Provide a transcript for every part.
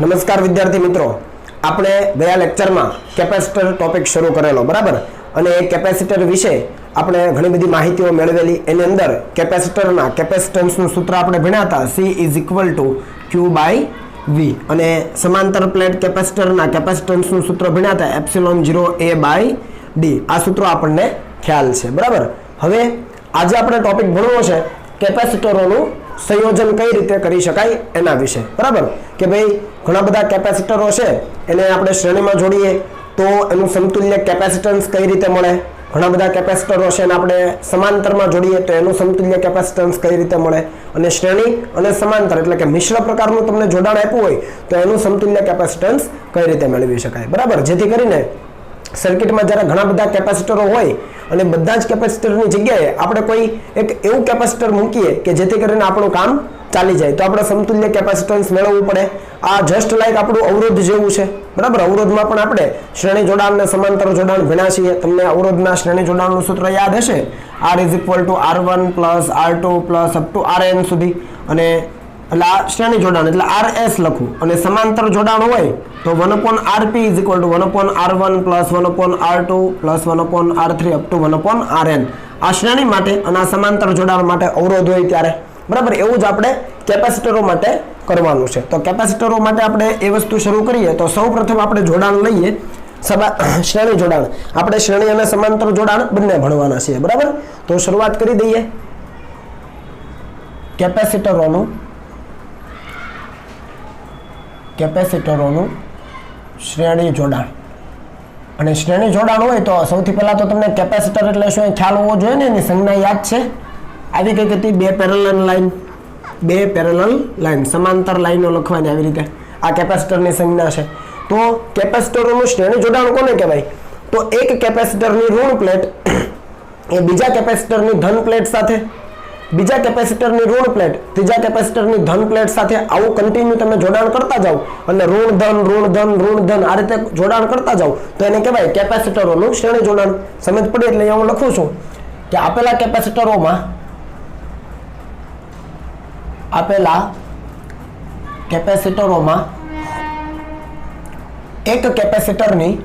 नमस्कार विद्यार्थी मित्रों, આપણે ગયા લેક્ચરમાં કેપેસિટર ટોપિક શરૂ કરેલો બરાબર, અને એ કેપેસિટર વિશે આપણે ઘણી બધી માહિતીઓ મેળવેલી. એની અંદર કેપેસિટરના કેપેસિટન્સનું સૂત્ર આપણે ભણ્યા હતા, C = Q/V, અને સમાંતર પ્લેટ કેપેસિટરના કેપેસિટન્સનું સૂત્ર ભણ્યા હતા ε0A/d. આ સૂત્રો આપણને ખ્યાલ છે બરાબર. હવે આજે આપણે ટોપિક ભણવો છે કેપેસિટરોનું સંયોજન કઈ રીતે કરી શકાય એના વિશે બરાબર. કે ભાઈ ઘણા બધા કેપેસિટરો છે, એને આપણે શ્રેણીમાં જોડીએ તો એનું સમતુલ્ય કેપેસિટન્સ કઈ રીતે મળે. ઘણા બધા કેપેસિટરો છે એને આપણે સમાંતરમાં જોડીએ તો એનું સમતુલ્ય કેપેસિટન્સ કઈ રીતે મળે. અને શ્રેણી અને સમાંતર એટલે કે મિશ્ર પ્રકારનું તમને જોડાણ આપ્યું હોય તો એનું સમતુલ્ય કેપેસિટન્સ કઈ રીતે મેળવી શકાય બરાબર. જેથી કરીને સર્કિટમાં જ્યારે ઘણા બધા કેપેસિટરો હોય અને બધા જ કેપેસિટરની જગ્યાએ આપણે કોઈ એક એવું કેપેસિટર મૂકીએ કે જેથી કરીને આપણું કામ ચાલી જાય, તો આપણે સમતુલ્ય કેપેસિટન્સ મેળવવું પડે. આ જસ્ટ લાઈક આપણું અવરોધ જેવું છે બરાબર. અવરોધમાં પણ આપણે શ્રેણી જોડાણ અને સમાંતર જોડાણ ભણ્યા છીએ. તમને અવરોધના શ્રેણી જોડાણનું સૂત્ર યાદ હશે, R = R1 + R2 + up to Rn સુધી. અને એટલે આ શ્રેણી જોડાણ એટલે RS લખું, અને સમાંતર જોડાણ હોય તો 1/Rp = 1/R1 + 1/R2 + 1/R3 up to 1/Rn. આ શ્રેણી માટે અને આ સમાંતર જોડાણ માટે અવરોધ હોય ત્યારે બરાબર. એવું જ આપણે કેપેસિટરો માટે કરવાનું છે. તો કેપેસિટરો માટે આપણે એ વસ્તુ શરૂ કરીએ તો સૌપ્રથમ આપણે જોડાણ લઈએ, શ્રેણી જોડાણ. આપણે શ્રેણી અને સમાંતર જોડાણ બંને ભણવાના છીએ બરાબર. તો શરૂઆત કરી દઈએ કેપેસિટરોનું શ્રેણી જોડાણ. અને શ્રેણી જોડાણ હોય તો સૌથી પહેલા તો તમને કેપેસિટર એટલે શું ખ્યાલ હોવો જોઈએ ને. એની સંજ્ઞા યાદ છે, આવી કઈ હતી, બે પેરેલલ લાઈન સમાંતર લાઈનો લખવાની આવી રીતે. આ કેપેસિટરની સંજ્ઞા છે. તો કેપેસિટરોનું શ્રેણી જોડાણ કોને કહેવાય? તો એક કેપેસિટરની ઋણ પ્લેટ એ બીજા કેપેસિટરની ધન પ્લેટ સાથે, બીજા કેપેસિટરની ઋણ પ્લેટ ત્રીજા કેપેસિટરની ધન પ્લેટ સાથે આવું કન્ટિન્યુ તમે જોડાણ કરતા જાઓ અને ઋણ ધન આ રીતે જોડાણ કરતા જાઓ તો એને કહેવાય કેપેસિટરોનું શ્રેણી જોડાણ. સમજ પડી? એટલે હું લખું છું કે આપેલા કેપેસિટરોમાં એક કેપેસિટરની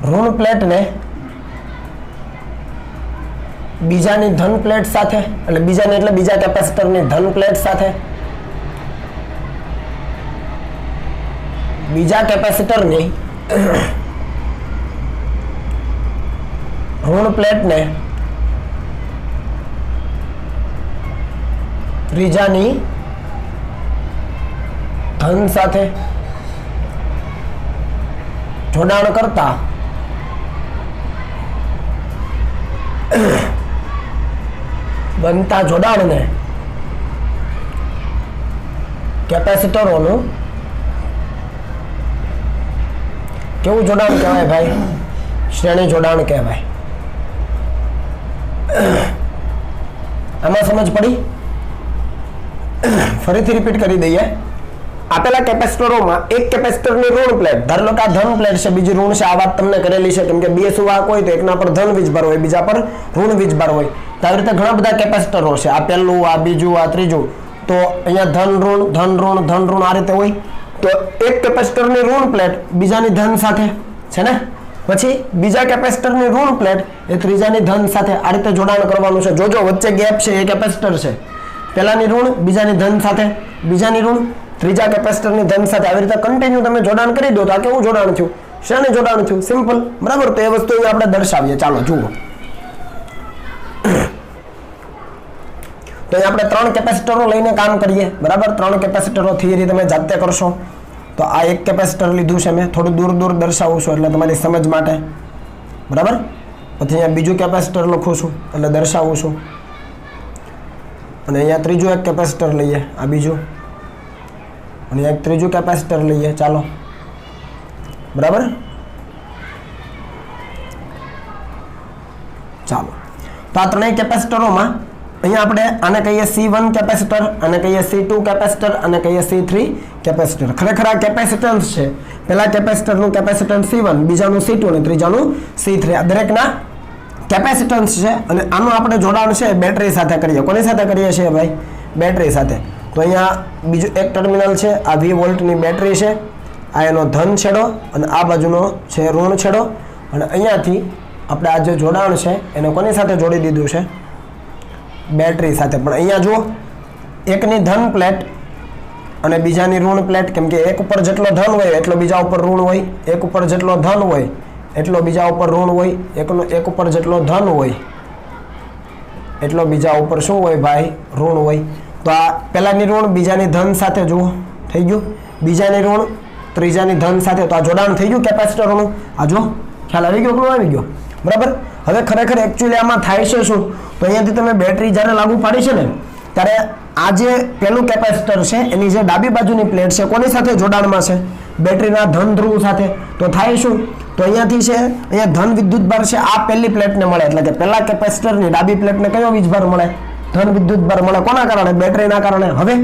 ઋણ પ્લેટને બીજાની ધન પ્લેટ સાથે, એટલે બીજા કેપેસિટરની ધન પ્લેટ સાથે બીજા કેપેસિટરની ઋણ પ્લેટને ત્રીજાની ધન સાથે જોડાણ કરતા બનતા જોડાણને કેપેસિટરોનું કેવું જોડાણ કહેવાય ભાઈ? શ્રેણી જોડાણ કહેવાય. આમાં સમજ પડી? ફરીથી રિપીટ કરી દઈએ. આપેલા કેપેસિટરોમાં એક કેપેસિટરની ઋણ પ્લેટ, ધારો કે આ ધન પ્લેટ છે, બીજી ઋણ છે. આ વાત તમને કરેલી છે, કેમ કે બે સુવાહક હોય તો એકના પર ધન વીજભાર હોય, બીજા પર ઋણ વીજભાર હોય. તો આવી રીતે ઘણા બધા કેપેસિટરો છે. આ પહેલું, આ બીજું, આ ત્રીજું. તો અહીંયા ધન ઋણ આ રીતે હોય. તો એક કેપેસિટરની ઋણ પ્લેટ બીજાની ધન સાથે છે ને, પછી બીજા કેપેસિટરની ઋણ પ્લેટ એ ત્રીજાની ધન સાથે આ રીતે જોડાણ કરવાનું છે. જોજો વચ્ચે ગેપ છે, એ કેપેસિટર છે. પહેલાની ઋણ બીજાની ધન સાથે, બીજાની ઋણ ત્રીજા કેપેસિટરની ધન સાથે, આવી રીતે કન્ટિન્યુ તમે જોડાણ કરી દો તો આ કેવું જોડાણ થયું? શ્રેણી જોડાણ થયું. સિમ્પલ બરાબર. તો એ વસ્તુ આપણે દર્શાવીએ. ચાલો જુઓ. તો આપણે 3 કેપેસિટરો લઈને કામ કરીએ બરાબર. 3 કેપેસિટરો થિયરી તમે જાતે કરશો. તો આ એક કેપેસિટર લીધું છે મેં, થોડું દૂર દર્શાવું છું એટલે તમારી સમજ માટે બરાબર. પછી અહીંયા બીજું કેપેસિટર લખું છું એટલે દર્શાવું છું. અને અહીંયા ત્રીજું એક કેપેસિટર લઈએ, આ બીજું, અને એક ત્રીજું કેપેસિટર લઈએ. ચાલો બરાબર. ચાલો, તો આ ત્રણેય કેપેસિટરોમાં અહીંયા આપણે આને કહીએ C1 કેપેસિટર, આને કહીએ C2 કેપેસિટર, આને કહીએ C3 કેપેસિટર. ખરેખર આ કેપેસિટન્સ છે. પહેલા કેપેસિટરનું કેપેસિટન્સ C1, બીજાનું C2 અને ત્રીજાનું C3. આ દરેકના કેપેસિટન્સ છે અને આનું આપણે જોડાણ છે બેટરી સાથે કરીએ. કોની સાથે કરીએ છીએ ભાઈ? બેટરી સાથે. તો અહીંયા બીજું એક ટર્મિનલ છે, આ 20 વોલ્ટની બેટરી છે, આ એનો ધન છેડો અને આ બાજુનો છે ઋણ છેડો. અને અહીંયાથી આપણે આ જે જોડાણ છે એને કોની સાથે જોડી દીધું છે? બેટરી સાથે. પણ અહીંયા જુઓ, એકની ધન પ્લેટ અને બીજાની ઋણ પ્લેટ, કેમ કે એક ઉપર જેટલો ધન હોય એટલો બીજા ઉપર ઋણ હોય, એક ઉપર જેટલો ધન હોય એટલો બીજા ઉપર ઋણ હોય, એક ઉપર જેટલો ધન હોય એટલો બીજા ઉપર શું હોય ભાઈ? ઋણ હોય. તો આ પહેલાની ઋણ બીજાની ધન સાથે જુઓ થઈ ગયું, બીજાની ઋણ ત્રીજાની ધન સાથે. તો આ જોડાણ થઈ ગયું કેપેસિટરનું. આ જો ખ્યાલ આવી ગયો? કેટલું આવી ગયો? બરાબર. હવે ખરેખર એકચ્યુઅલી આમાં થાય છે શું? તો અહીંયાથી તમે બેટરી જ્યારે લાગુ પાડી છે ને ત્યારે આ જે પેલું કેપેસિટર છે એની જે ડાબી બાજુની પ્લેટ છે કોની સાથે જોડાણમાં છે? બેટરીના ધન ધ્રુવ સાથે. તો થાય શું? તો અહીંયાથી છે, અહીંયા ધન વિદ્યુતભાર છે આ પહેલી પ્લેટને મળે, એટલે કે પહેલા કેપેસિટરની ડાબી પ્લેટને કયો વીજભાર મળે? ધન વિદ્યુતભાર મળે. કોના કારણે? બેટરીના કારણે. હવે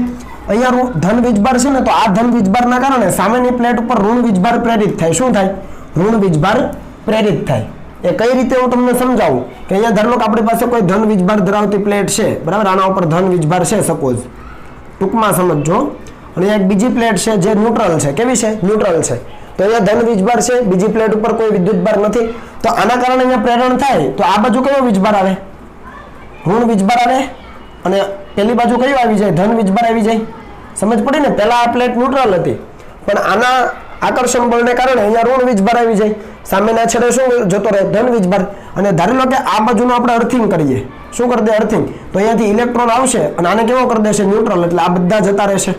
અહીંયા ધન વીજભાર છે ને, તો આ ધન વીજભારના કારણે સામેની પ્લેટ ઉપર ઋણ વીજભાર પ્રેરિત થાય. શું થાય? ઋણ વીજભાર પ્રેરિત થાય. એ કઈ રીતે હું તમને સમજાવું કે અહીંયા ધારો કે આપણી પાસે કોઈ ધન વીજભાર ધરાવતી પ્લેટ છે, બરાબર, આના ઉપર ધન વીજભાર છે સપોઝ, ટૂંકમાં સમજજો. અને એક બીજી પ્લેટ છે જે ન્યુટ્રલ છે. કેવી છે? ન્યુટ્રલ છે. તો અહીંયા ધન વીજભાર છે, બીજી પ્લેટ ઉપર કોઈ વિદ્યુતભાર નથી, તો આના કારણે અહીંયા પ્રેરણ થાય. તો આ બાજુ કયો વીજભાર આવે? ઋણ વીજભાર આવે. અને પેલી બાજુ કયું આવી જાય? ધન વીજભાર આવી જાય. સમજ પડી ને? પહેલા આ પ્લેટ ન્યુટ્રલ હતી, પણ આના આકર્ષણ બળને કારણે અહીંયા ઋણ વીજભાર આવી જાય. સામેના છેડે શું જતો રહે? ધન વીજભાર. અને ધારી લો કે આ બાજુનું આપણે અર્થિંગ કરીએ. શું કરી દે? અર્થિંગ. તો અહીંયાથી ઇલેક્ટ્રોન આવશે અને આને કેવો કરી દેશે? ન્યુટ્રલ. એટલે આ બધા જતા રહેશે.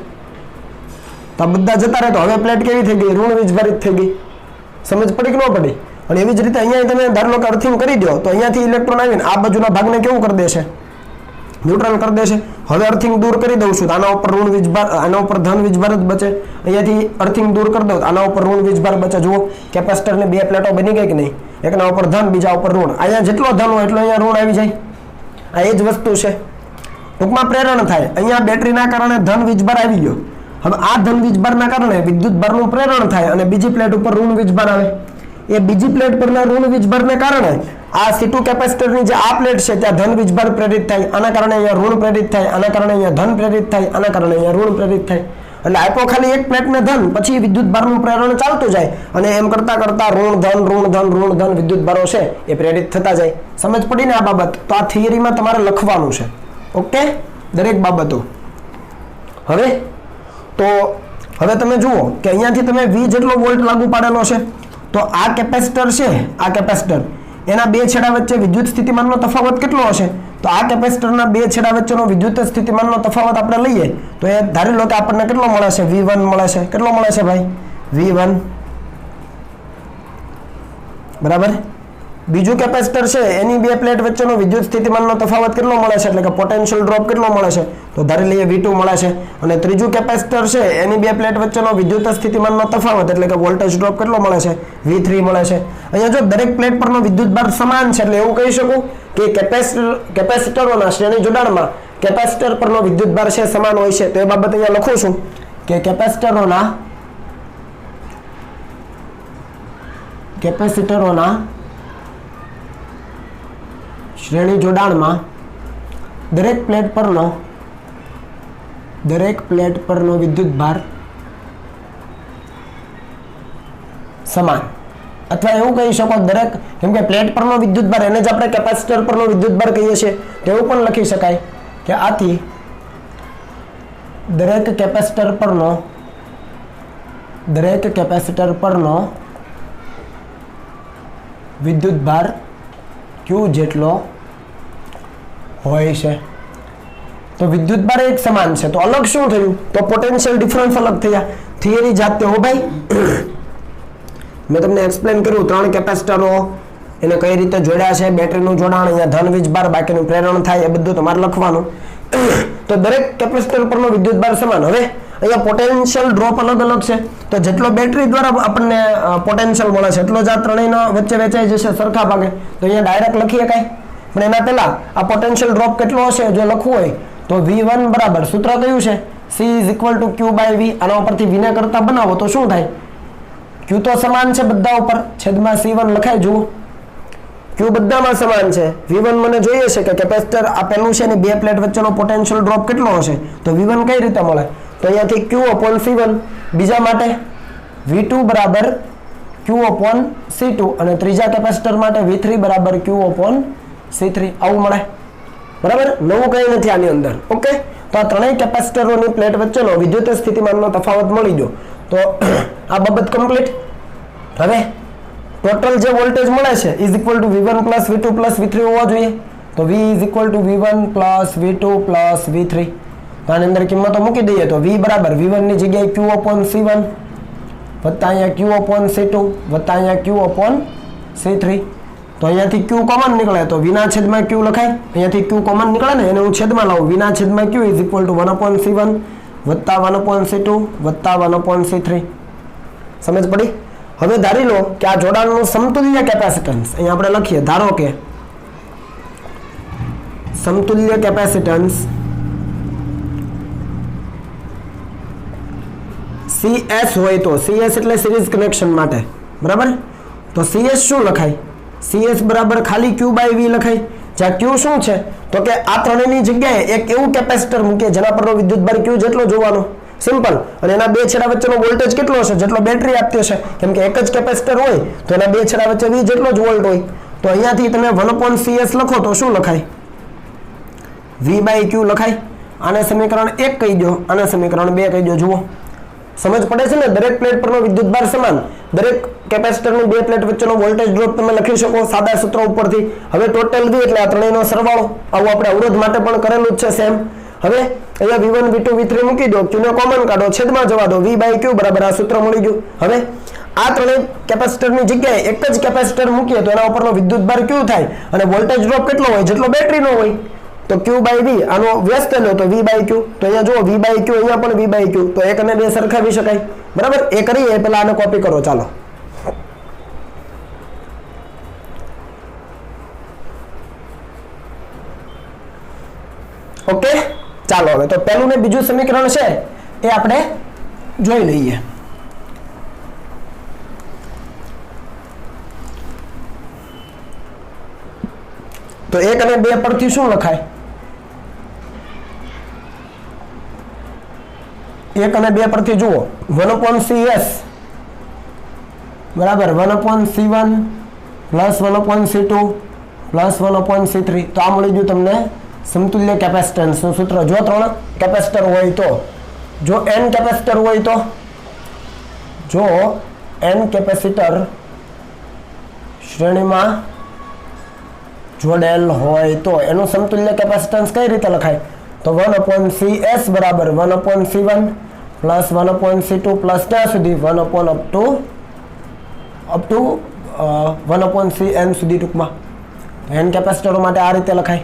તો આ બધા જતા રહે તો હવે પ્લેટ કેવી થઈ ગઈ? ઋણ વીજભારિત થઈ ગઈ. સમજ પડી કે ન પડી? અને એવી જ રીતે અહીંયા તમે ધારો કે અર્થિંગ કરી દો તો અહીંયાથી ઇલેક્ટ્રોન આવીને આ બાજુના ભાગને કેવું કરી દેશે? ન્યુટ્રલ કરી દેશે. હવે અર્થિંગ દૂર કરી દઉં છું તો આના ઉપર ઋણ વીજભાર, આના ઉપર ધન વીજભાર જ બચે. અહીંયાથી અર્થિંગ દૂર કરી દઉં તો આના ઉપર ઋણ વીજભાર બચે. જુઓ કેપેસિટરની બે પ્લેટો બની ગઈ કે નહીં? એકના ઉપર ધન, બીજા ઉપર ઋણ. અહીંયા જેટલો ધન હોય એટલો અહીંયા ઋણ આવી જાય. આ એ જ વસ્તુ છે. ટૂંકમાં પ્રેરણ થાય. અહીંયા બેટરીના કારણે ધન વીજભાર આવી ગયો. હવે આ ધન વીજભારના કારણે વિદ્યુતભારનું પ્રેરણ થાય અને બીજી પ્લેટ ઉપર ઋણ વીજભાર આવે. એ બીજી પ્લેટ પરના ઋણ વીજભારને કારણે આ C2 કેપેસિટરની જે આ પ્લેટ છે ત્યાં ધન વીજભાર પ્રેરિત થાય. આના કારણે અહીંયા ઋણ પ્રેરિત થાય, આના કારણે અહીંયા ધન પ્રેરિત થાય, આના કારણે અહીંયા ઋણ પ્રેરિત થાય. એટલે આપો ખાલી એક પ્લેટને ધન, પછી વિદ્યુતભારનું પ્રેરણ ચાલતું જાય અને એમ કરતા કરતા ઋણ ધન ઋણ ધન ઋણ ધન વિદ્યુતભારો છે એ પ્રેરિત થતા જાય. સમજ પડી ને આ બાબત? તો આ થિયરીમાં તમારે લખવાનું છે. ઓકે, દરેક બાબતો. હવે તો હવે તમે જુઓ કે અહીંયાથી તમે V જેટલો વોલ્ટ લાગુ પાડેલો છે. તો આ કેપેસિટર છે, આ કેપેસિટર, એના બે છેડા વચ્ચે વિદ્યુત સ્થિતિમાનનો તફાવત કેટલો હશે? તો આ કેપેસિટરના બે છેડા વચ્ચેનો વિદ્યુત સ્થિતિમાનનો તફાવત આપણે લઈએ તો એ ધારી લો કે આપણને કેટલો મળે છે? V1 મળે છે. કેટલો મળે છે ભાઈ? V1. બરાબર. બીજું કેપેસિટર છે એની બે પ્લેટ વચ્ચેનો વિદ્યુત સ્થિતિમાનનો તફાવત કેટલો મળે છે? એટલે કે પોટેન્શિયલ ડ્રોપ કેટલો મળે છે? તો ધારી લઈએ V2 મળે છે. અને ત્રીજું કેપેસિટર છે એની બે પ્લેટ વચ્ચેનો વિદ્યુત સ્થિતિમાનનો તફાવત એટલે કે વોલ્ટેજ ડ્રોપ કેટલો મળે છે? V3 મળે છે. અહીંયા જો દરેક પ્લેટ પરનો વિદ્યુતભાર સમાન છે એટલે એવું કહી શકું કે કેપેસિટરોના શ્રેણી જોડાણમાં કેપેસિટર પરનો વિદ્યુતભાર છે સમાન હોય છે. તો એ બાબત અહીંયા લખું છું કે કેપેસિટરોના શ્રેણી જોડાણમાં દરેક પ્લેટ પરનો વિદ્યુતભાર સમાન. અથવા એવું કહી શકો દરેક, કેમ કે પ્લેટ પરનો વિદ્યુતભાર એને જ આપણે કેપેસિટર પરનો વિદ્યુતભાર કહીએ છીએ, તો એવું પણ લખી શકાય કે આથી દરેક કેપેસિટર પરનો વિદ્યુતભાર Q જેટલો હોય છે. તો વિદ્યુતભાર એક સમાન છે. તો અલગ શું થયું? તો પોટેન્શિયલ ડિફરન્સ અલગ થયા. થિયરી જાતે હો ભાઈ. મેં તમને એક્સપ્લેન કર્યું 3 કેપેસિટરો એને કઈ રીતે જોડ્યા છે, બેટરીનું જોડાણ, અહીંયા ધન વીજભાર, બાકીનું પ્રેરણ થાય, એ બધું તમારે લખવાનું. તો દરેક કેપેસિટર પરનો વિદ્યુતભાર સમાન. હવે અહીંયા પોટેન્શિયલ ડ્રોપ અલગ અલગ છે. તો જેટલો બેટરી દ્વારા આપણને પોટેન્શિયલ મળે છે એટલો જ આ ત્રણેયના વચ્ચે વેચાઈ જશે સરખા ભાગે. તો અહીંયા ડાયરેક્ટ લખી શકાય પણ એના પહેલા આ પોટેન્શિયલ ડ્રોપ કેટલો હશે જો લખવું હોય તો V1 બરાબર સૂત્ર કયું છે C = Q / V. આના ઉપરથી V ને કરતા બનાવો તો શું થાય Q તો સમાન છે બધા ઉપર છેદમાં C1 લખાય જુઓ Q બધામાં સમાન છે V1 મને જોઈએ છે કે કેપેસિટર આ પહેલું છે ને બે પ્લેટ વચ્ચેનો પોટેન્શિયલ ડ્રોપ કેટલો હશે તો V1 કઈ રીતે મળે તો અહીંયાથી Q/C1 બીજા માટે V2 બરાબર Q/C2 અને ત્રીજા કેપેસિટર માટે V3 બરાબર Q/C3 આવું મળે બરાબર નવું કંઈ નથી આની અંદર ઓકે તો આ ત્રણેય કેપેસિટરોની પ્લેટ વચ્ચેનો વિદ્યુત સ્થિતિમાનનો તફાવત મળી ગયો તો આ બાબત કમ્પ્લીટ હવે ટોટલ જે વોલ્ટેજ મળે છે = V1 + V2 + V3 હોવા જોઈએ તો V = V1 + V2 + V3 તો આની અંદર કિંમતો મૂકી દઈએ તો V બરાબર V1 ની જગ્યાએ Q/C1 વત્તા અહીંયા Q/C2 વત્તા અહીંયા Q/C3 તો અહીંયાથી Q કોમન નીકળે તો V ના છેદમાં Q લખાય અહીંયાથી Q કોમન નીકળે ને એને હું છેદમાં લાવું V ના છેદમાં Q = 1/C1 વત્તા 1/C2 વત્તા 1/C3 સમજ પડી હવે ધારી લો કે આ જોડાણનું સમતુલ્ય કેપેસિટન્સ અહીં આપણે લખીએ ધારો કે સમતુલ્ય કેપેસિટન્સ CS હોય તો CS એટલે સિરીઝ કનેક્શન માટે બરાબર તો CS શું લખાય CS બરાબર ખાલી Q / V લખાય જ્યાં Q શું છે તો કે આ ત્રણેયની જગ્યાએ એક એવું કેપેસિટર મૂકીએ જેના પરનો વિદ્યુતભાર Q જેટલો જોવાનો સિમ્પલ અને એના બે છેડા વચ્ચેનો વોલ્ટેજ કેટલો હશે જેટલો બેટરી આપતી હશે કેમ કે એક જ કેપેસિટર હોય તો એના બે છેડા વચ્ચે V જેટલો જ વોલ્ટ હોય તો અહીંયાથી તમે 1/CS લખો તો શું લખાય V/Q લખાય આને સમીકરણ 1 કહી દો આને સમીકરણ 2 કહી દો જુઓ સમજ પડે છે ને દરેક પ્લેટ પરનો વિદ્યુતભાર સમાન દરેક કેપેસિટરની બે પ્લેટ વચ્ચેનો વોલ્ટેજ ડ્રોપ તમે લખી શકો સાદા સૂત્ર ઉપરથી હવે ટોટલ V એટલે આ ત્રણેયનો સરવાળો આવું આપણે અવરોધ માટે પણ કરેલું જ છે સેમ હવે અહીંયા V1 V2 V3 મૂકી દો Q ને કોમન કાઢો છેદમાં જવા દો V/Q બરાબર આ સૂત્ર મળી ગયું હવે આ ત્રણેય કેપેસિટરની જગ્યાએ એક જ કેપેસિટર મૂકીએ તો એના ઉપરનો વિદ્યુતભાર Q થાય અને વોલ્ટેજ ડ્રોપ કેટલો હોય જેટલો બેટરીનો હોય તો Q/V આનો વ્યસ્ત લો તો V/Q તો અહીંયા જો V/Q અહીંયા પણ V/Q તો એક અને બે સરખાવી શકાય બરાબર એ કરીએ પહેલા આને કોપી કરો ચાલો ઓકે ચાલો હવે તો પહેલું ને બીજું સમીકરણ છે એ આપણે જોઈ લઈએ તો 1 અને 2 પરથી શું લખાય 1 અને 2 પરથી જુઓ 1/CS બરાબર 1/C1 + 1/C2 + 1/C3 તો આ મળી ગયું તમને સમતુલ્ય કેપેસિટન્સનું સૂત્ર જો 3 કેપેસિટર હોય તો જો n કેપેસિટર હોય તો જો n કેપેસિટર શ્રેણીમાં જોડેલ હોય તો એનું સમતુલ્ય કેપેસિટન્સ કઈ રીતે લખાય તો 1/CS બરાબર 1/C1 + 1/C2 + ક્યાં સુધી 1/CN સુધી ટૂંકમાં n કેપેસિટરો માટે આ રીતે લખાય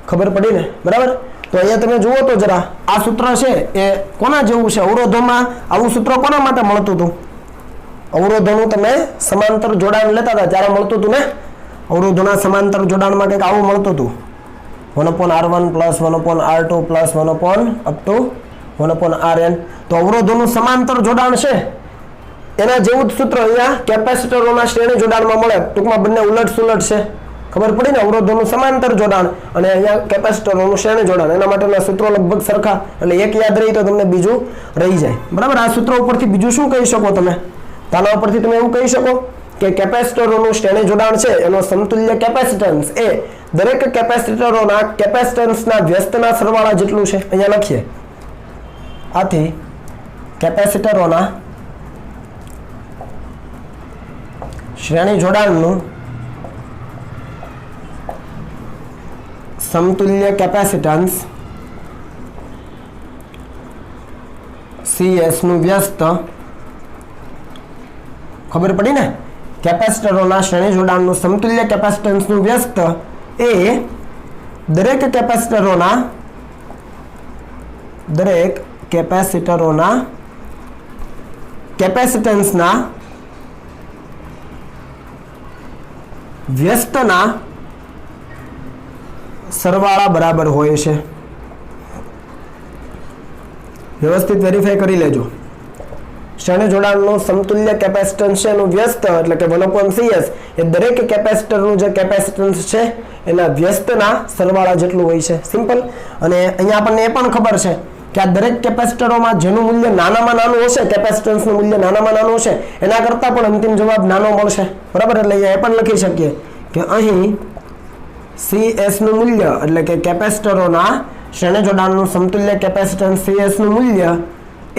ખબર પડી ને બરાબર તો અહીંયા તમે જુઓ તો જરા આ સૂત્ર છે એ કોના જેવું છે અવરોધોમાં આવું સૂત્ર કોના માટે મળતું હતું અવરોધોનું તમે સમાંતર જોડાણ લેતા હતા ત્યારે મળતું હતું ને અવરોધોના સમાંતર જોડાણમાં કંઈક આવું મળતું હતું 1/R1 + 1/R2 + 1/1/Rn તો અવરોધોનું સમાંતર જોડાણ છે એના જેવું જ સૂત્ર અહીંયા કેપેસિટરોના શ્રેણી જોડાણમાં મળે ટૂંકમાં બંને ઉલટ સુલટ છે ખબર પડી ને અવરોધોનું સમાંતર જોડાણ અને અહીંયા કેપેસિટરોનું શ્રેણી જોડાણ એના માટેના સૂત્રો લગભગ સરખા એટલે એક યાદ રહી તો તમને બીજું રહી જાય બરાબર આ સૂત્ર ઉપરથી બીજું શું કહી શકો તમે આના ઉપરથી તમે એવું કહી શકો કે કેપેસિટરોનું શ્રેણી જોડાણ છે એનો સમતુલ્ય કેપેસિટન્સ એ દરેક કેપેસિટરોના કેપેસિટન્સના વ્યસ્તના સરવાળા જેટલું છે અહીંયા લખીએ આથી કેપેસિટરોના શ્રેણી જોડાણનું સમતુલ્ય કેપેસિટન્સ CS નું વ્યસ્ત ખબર પડી ને કેપેસિટરોના શ્રેણી જોડાણનું સમતુલ્ય કેપેસિટન્સનું વ્યસ્ત એ દરેક કેપેસિટરોના કેપેસિટન્સના વ્યસ્તના સરવાળા બરાબર હોય છે. વ્યવસ્થિત વેરીફાઈ કરી લેજો. શ્રેણી જોડાણનું સમતુલ્ય કેપેસિટન્સ છે એનું વ્યસ્ત એટલે કે 1/CS એ દરેક કેપેસિટરનું જે કેપેસિટન્સ છે એના વ્યસ્તના સરવાળા જેટલું હોય છે. સિમ્પલ. અને અહીંયા આપણને એ પણ ખબર છે કે આ દરેક કેપેસિટરોમાં જેનું મૂલ્ય નાનામાં નાનું હશે, કેપેસિટન્સનું મૂલ્ય નાનામાં નાનું હશે, એના કરતાં પણ અંતિમ જવાબ નાનો મળશે. બરાબર. એટલે અહીંયા એ પણ લખી શકીએ કે અહીં CS નું મૂલ્ય એટલે કે કેપેસિટરોના શ્રેણી જોડાણનું સમતુલ્ય કેપેસિટન્સ CS નું મૂલ્ય એ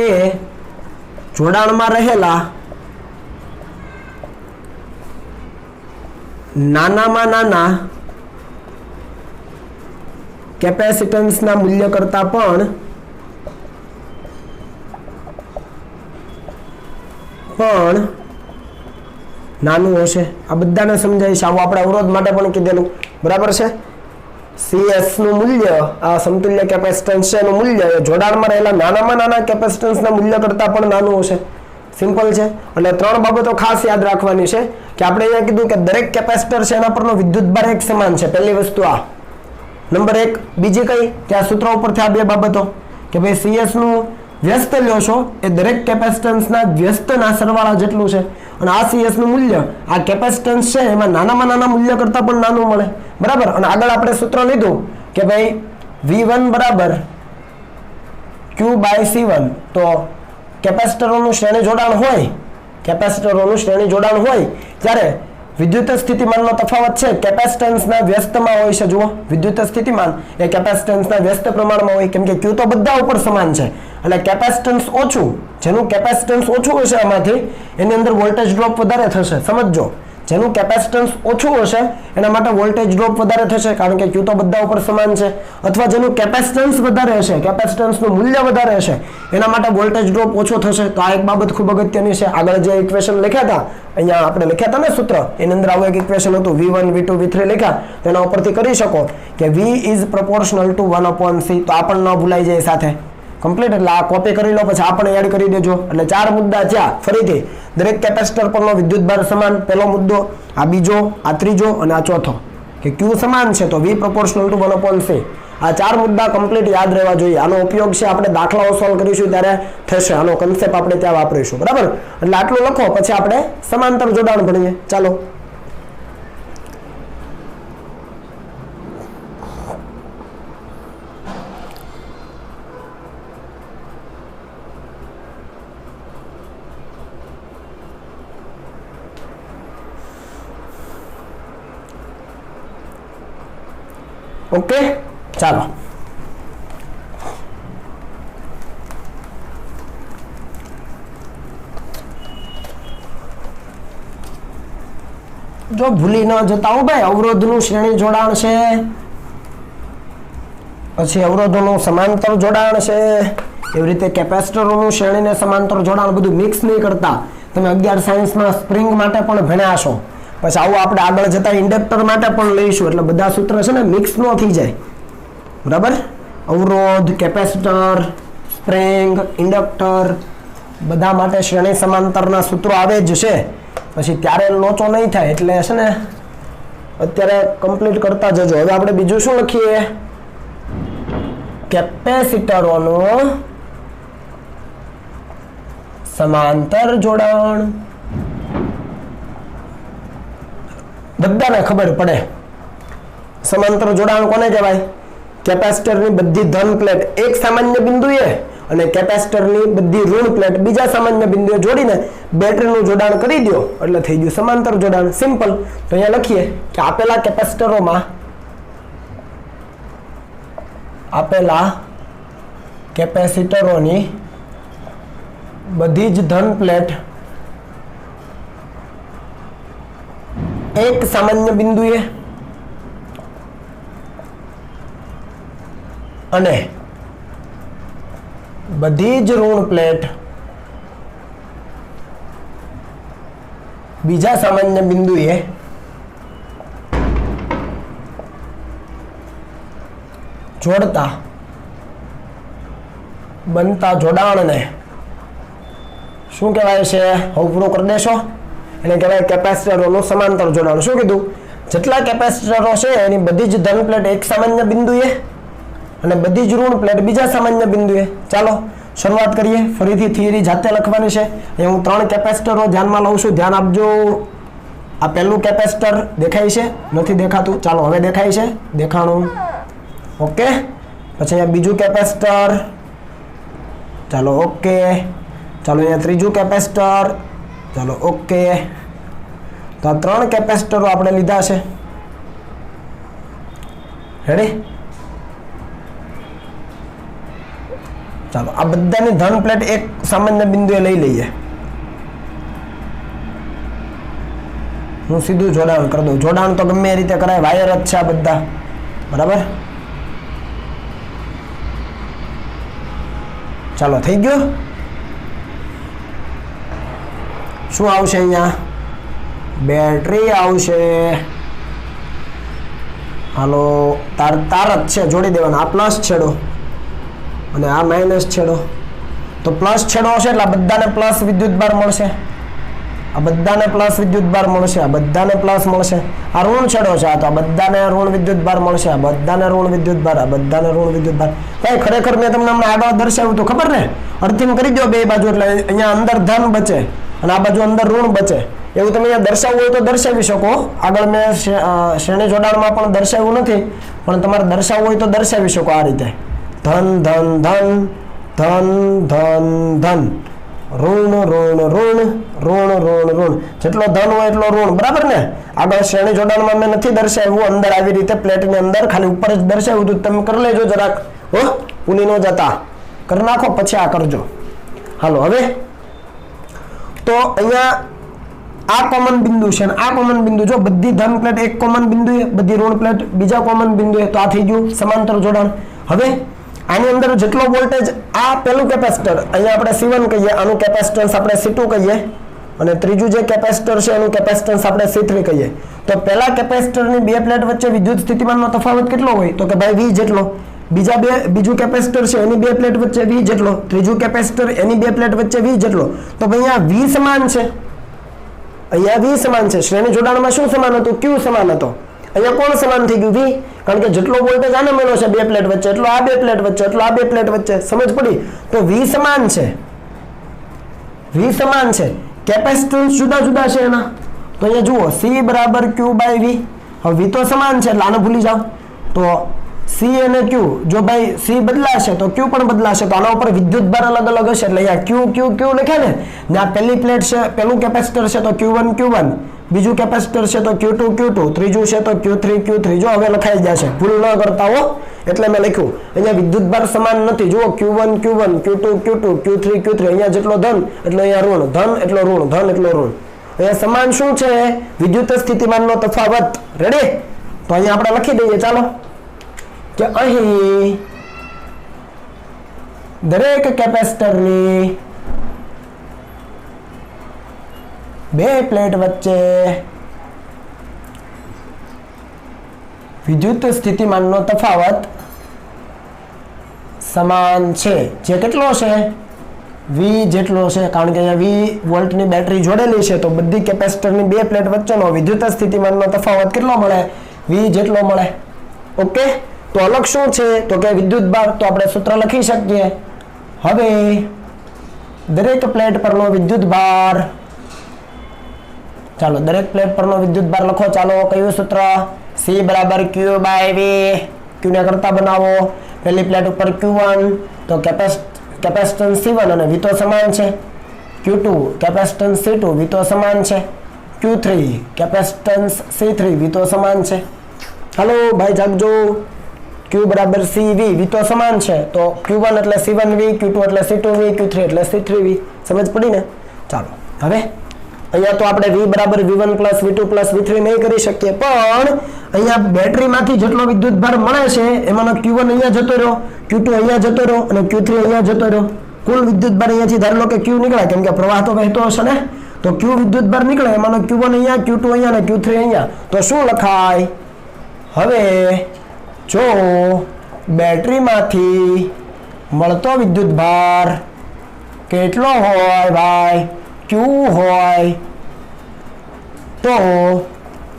જોડાણમાં રહેલા નાનામાં નાના કેપેસિટન્સના મૂલ્ય કરતાં પણ નાનું હશે. આ બધાને સમજાય છે. આવું આપણે અવરોધ માટે પણ કીધેલું. બરાબર છે. CS નું મૂલ્ય આ સમતુલ્ય કેપેસિટન્સ છે એનું મૂલ્ય એ જોડાણમાં રહેલા નાનામાં નાના કેપેસિટન્સના મૂલ્ય કરતાં પણ નાનું હશે. સિમ્પલ છે. એટલે 3 બાબતો ખાસ યાદ રાખવાની છે કે આપણે અહીંયા કીધું કે દરેક કેપેસિટર છે એના પરનો વિદ્યુતભાર એક સમાન છે. પહેલી વસ્તુ આ નંબર 1. બીજી કઈ કે આ સૂત્ર ઉપરથી આ 2 બાબતો કે ભાઈ CS નું વ્યસ્ત લ્યો છો એ દરેક કેપેસિટન્સના વ્યસ્તના સરવાળા જેટલું છે અને આ CS નું મૂલ્ય આ કેપેસિટન્સ છે એમાં નાનામાં નાના મૂલ્ય કરતાં પણ નાનું મળે. બરાબર. અને આગળ આપણે સૂત્ર લીધું કે ભાઈ V1 બરાબર Q/C1. તો કેપેસિટરોનું શ્રેણી જોડાણ હોય ત્યારે વિદ્યુત સ્થિતિમાનનો તફાવત છે કેપેસિટન્સના વ્યસ્તમાં હોય છે. જુઓ, વિદ્યુત સ્થિતિમાન એ કેપેસિટન્સના વ્યસ્ત પ્રમાણમાં હોય કેમ કે Q તો બધા ઉપર સમાન છે. એટલે કેપેસિટન્સ ઓછું, જેનું કેપેસિટન્સ ઓછું હશે આમાંથી એની અંદર વોલ્ટેજ ડ્રોપ વધારે થશે. સમજો, જેનું કેપેસિટન્સ ઓછું હશે એના માટે વોલ્ટેજ ડ્રોપ વધારે થશે કારણ કે Q તો બધા ઉપર સમાન છે. અથવા જેનું કેપેસિટન્સ વધારે હશે, કેપેસિટન્સનું મૂલ્ય વધારે હશે એના માટે વોલ્ટેજ ડ્રોપ ઓછો થશે. તો આ એક બાબત ખૂબ અગત્યની છે. આગળ જે ઇક્વેશન લખ્યા હતા, અહીંયા આપણે લખ્યા હતા ને સૂત્ર, એની અંદર આવું એક ઇક્વેશન હતું V1 V2 V3 લખ્યા, તો એના ઉપરથી કરી શકો કે V is proportional to 1/C. તો આ પણ ન ભૂલાઈ જાય સાથે. કમ્પ્લીટ. એટલે આ કોપી કરી લો, પછી આપણે એડ કરી દેજો. એટલે 4 મુદ્દા થયા. ફરીથી દરેક કેપેસિટર પરનો વિદ્યુતભાર સમાન, પહેલો મુદ્દો, આ બીજો, આ ત્રીજો અને આ ચોથો કે Q સમાન છે તો V proportional to 1/C. આ 4 મુદ્દા કમ્પ્લીટ યાદ રહેવા જોઈએ. આનો ઉપયોગ છે આપણે દાખલાઓ સોલ્વ કરીશું ત્યારે થશે. આનો કન્સેપ્ટ આપણે ત્યાં વાપરીશું. બરાબર. એટલે આટલું લખો, પછી આપણે સમાંતર જોડાણ ભણીએ. ચાલો. ઓકે, ચાલો. જો ભૂલી ન જતા હો ભાઈ, અવરોધનું શ્રેણી જોડાણ છે, પછી અવરોધોનું સમાંતર જોડાણ છે, એવી રીતે કેપેસિટરોનું શ્રેણીને સમાંતર જોડાણ, બધું મિક્સ નહીં કરતા. તમે 11 સાયન્સમાં સ્પ્રિંગ માટે પણ ભણ્યા છો. પછી આવું આપણે આગળ જતા ઇન્ડક્ટર માટે પણ લઈશું. એટલે બધા સૂત્ર છે ને મિક્સ ન થઈ જાય. બરાબર. અવરોધ, કેપેસિટર, સ્પ્રિંગ, ઇન્ડક્ટર બધા માટે શ્રેણી સમાંતરના સૂત્રો આવે જ છે. પછી ત્યારે લોચો નહીં થાય. એટલે છે ને અત્યારે કમ્પ્લીટ કરતા જજો. હવે આપણે બીજું શું લખીએ? કેપેસિટરોનું સમાંતર જોડાણ. બધાને ખબર પડે સમાંતર જોડાણ કોને કહેવાય? કેપેસિટરની બધી ધન પ્લેટ એક સામાન્ય બિંદુએ અને કેપેસિટરની બધી ઋણ પ્લેટ બીજા સામાન્ય બિંદુએ જોડીને બેટરીનું જોડાણ કરી દો એટલે થઈ ગયું સમાંતર જોડાણ. સિમ્પલ. તો અહીંયા લખીએ કે આપેલા કેપેસિટરોની બધી જ ધન પ્લેટ એક સામાન્ય બિંદુએ અને બધી જ ઋણ પ્લેટ બીજા સામાન્ય બિંદુએ જોડતા બનતા જોડાણને શું કહેવાય છે? હવે પૂરો કરી દેશો. એને કહેવાય કેપેસિટરોનું સમાંતર જોડાણ. શું કીધું? જેટલા કેપેસિટરો છે એની બધી જ ધન પ્લેટ એક સામાન્ય બિંદુએ અને બધી જ ઋણ પ્લેટ બીજા સામાન્ય બિંદુએ. ચાલો શરૂઆત કરીએ. ફરીથી થિયરી જાતે લખવાની છે. એ હું 3 કેપેસિટરો ધ્યાનમાં લઉં છું, ધ્યાન આપજો. આ પહેલું કેપેસિટર દેખાય છે? નથી દેખાતું? ચાલો હવે દેખાય છે, દેખાણું. ઓકે. પછી અહીંયા બીજું કેપેસિટર. ચાલો ઓકે. ચાલો અહીંયા ત્રીજું કેપેસિટર. ચાલો ઓકે. તો આ 3 કેપેસિટરો આપણે લીધા છે. રેડી? ચાલો આ બધાની ધન પ્લેટ એક સામાન્ય બિંદુએ લઈ લઈએ. હું સીધું જોડાણ કરી દઉં. જોડાણ તો ગમે એ રીતે કરાય, વાયર જ છે આ બધા, બરાબર? ચાલો થઈ ગયો. શું આવશે અહીંયા? બેટરી આવશે. હાલો તાર જ છે, જોડી દેવાનો. આ પ્લસ છેડો અને આ માઇનસ છેડો. તો પ્લસ છેડો હશે એટલે આ બધાને પ્લસ વિદ્યુતભાર મળશે. આ બધાને પ્લસ વિદ્યુતભાર મળશે. આ બધાને પ્લસ મળશે. આ ઋણ છેડો છે, આ તો આ બધાને ઋણ વિદ્યુતભાર મળશે. આ બધાને ઋણ વિદ્યુતભાર, આ બધાને ઋણ વિદ્યુતભાર. ભાઈ ખરેખર મેં તમને હમણાં આગળ દર્શાવ્યું તો ખબર ને? અર્થિંગ કરી દો બે બાજુ એટલે અહીંયા અંદર ધન બચે અને આ બાજુ અંદર ઋણ બચે. એવું તમે અહીંયા દર્શાવવું હોય તો દર્શાવી શકો. આગળ મેં શ્રેણી જોડાણમાં પણ દર્શાવ્યું નથી, પણ તમારે દર્શાવવું હોય તો દર્શાવી શકો આ રીતે. ધન ધન ધન ધન ધન ધન, ઋણ ઋણ ઋણ ઋણ ઋણ ઋણ. જેટલો ધન હોય એટલો ઋણ, બરાબર ને? આગળ શ્રેણી જોડાણમાં મેં નથી દર્શાવ્યું. અંદર આવી રીતે પ્લેટની અંદર ખાલી ઉપર જ દર્શાવ્યું હતું. તમે કરી લેજો જરાક, હો ભૂલી ન જતા. કરી નાખો પછી આ કરજો. હાલો હવે તો અહીંયા આ કોમન બિંદુ છે અને આ કોમન બિંદુ, જો બધી ધન પ્લેટ એક કોમન બિંદુએ, બધી ઋણ પ્લેટ બીજા કોમન બિંદુએ, તો આ થઈ ગયું સમાંતર જોડાણ. હવે આની અંદર જેટલો વોલ્ટેજ, આ પહેલું કેપેસિટર અહીંયા આપણે C1 કહીએ, આનું કેપેસિટન્સ આપણે C2 કહીએ, અને ત્રીજું જે કેપેસિટર છે એનું કેપેસિટન્સ આપણે C3 કહીએ. તો પહેલા કેપેસિટરની બે પ્લેટ વચ્ચે વિદ્યુત સ્થિતિમાનનો તફાવત કેટલો હોય? તો કે ભાઈ V જેટલો. બીજું કેપેસિટર છે એની બે પ્લેટ વચ્ચે V જેટલો. ત્રીજું કેપેસિટર એની બે પ્લેટ વચ્ચે V જેટલો. તો ભાઈ અહીંયા V સમાન છે. અહીંયા V સમાન છે. શ્રેણી જોડાણમાં શું સમાન હતું? Q સમાન હતો. અહીંયા કોણ સમાન થઈ ગયું? V. કારણ કે જેટલો વોલ્ટેજ આને મળ્યો છે બે પ્લેટ વચ્ચે, એટલો આ બે પ્લેટ વચ્ચે, એટલો આ બે પ્લેટ વચ્ચે. સમજ પડી? તો V સમાન છે. V સમાન છે. કેપેસિટન્સ જુદા જુદા છે એના. તો અહીંયા જુઓ C બરાબર Q બાય V. હવે V તો સમાન છે એટલે આને ભૂલી જાઓ. તો C અને Q, જો ભાઈ C બદલાશે તો Q પણ બદલાશે. તો આના ઉપર વિદ્યુતભાર અલગ અલગ હશે એટલે અહીંયા Q લખે ને. આ પહેલી પ્લેટ છે, પહેલું કેપેસિટર છે તો Q1, બીજું કેપેસિટર છે તો Q2, ત્રીજું છે તો Q3. જો હવે લખાઈ જશે, ભૂલ ન કરતા હો. એટલે મેં લખ્યું અહીંયા વિદ્યુતભાર સમાન નથી. જુઓ Q1, Q2, Q3. અહીંયા જેટલો ધન એટલે અહીંયા ઋણ, ધન એટલો ઋણ, ધન એટલો ઋણ. અહીંયા સમાન શું છે? વિદ્યુત સ્થિતિમાનનો તફાવત. રેડી? તો અહીંયા આપણે લખી દઈએ. ચાલો કે અહીં દરેક કેપેસિટરની બે પ્લેટ વચ્ચે વિદ્યુત સ્થિતિમાનનો તફાવત સમાન છે. જે કેટલો છે? V જેટલો છે. કારણ કે અહીંયા V વોલ્ટની બેટરી જોડેલી છે તો બધી કેપેસિટરની બે પ્લેટ વચ્ચેનો વિદ્યુત સ્થિતિમાનનો તફાવત કેટલો મળે? V જેટલો મળે. ઓકે. તો અલગ શું છે? તો કે વિદ્યુતભાર. તો આપણે સૂત્ર લખી શકીએ. હવે દરેક પ્લેટ પરનો વિદ્યુતભાર, ચાલો દરેક પ્લેટ પરનો વિદ્યુતભાર લખો. ચાલો કયું સૂત્ર? C બરાબર Q બાય V. Q ને કરતા બનાવો. પહેલી પ્લેટ ઉપર Q1 તો કેપેસિટન્સ C1 અને V તો સમાન છે. Q2 કેપેસિટન્સ C2, V તો સમાન છે. Q3 કેપેસિટન્સ C3, V તો સમાન છે. હાલો ભાઈ જાગજો. Q બરાબર CV, V તો સમાન છે. તો Q1 એટલે C1V, Q2 એટલે C2V, Q3 એટલે C3V. સમજ પડી ને? ચાલો હવે અહીંયા તો આપણે V બરાબર V1 plus V2 plus V3 નહીં કરી શકીએ, પણ અહીંયા બેટરીમાંથી જેટલો વિદ્યુતભાર મળે છે એમાંનો Q1 અહીંયા જતો રહ્યો, Q2 અહીંયા જતો રહ્યો અને Q3 અહીંયા જતો રહ્યો. કુલ વિદ્યુતભાર અહીંયાથી ધારી લો કે Q નીકળે, કેમ કે પ્રવાહ તો વહેતો હશે ને. તો Q વિદ્યુતભાર નીકળે, એમાંનો Q1 અહીંયા, Q2 અહીંયા અને Q3 અહીંયા. તો શું લખાય? હવે જો બેટરીમાંથી મળતો વિદ્યુતભાર કેટલો હોય ભાઈ? Q હોય તો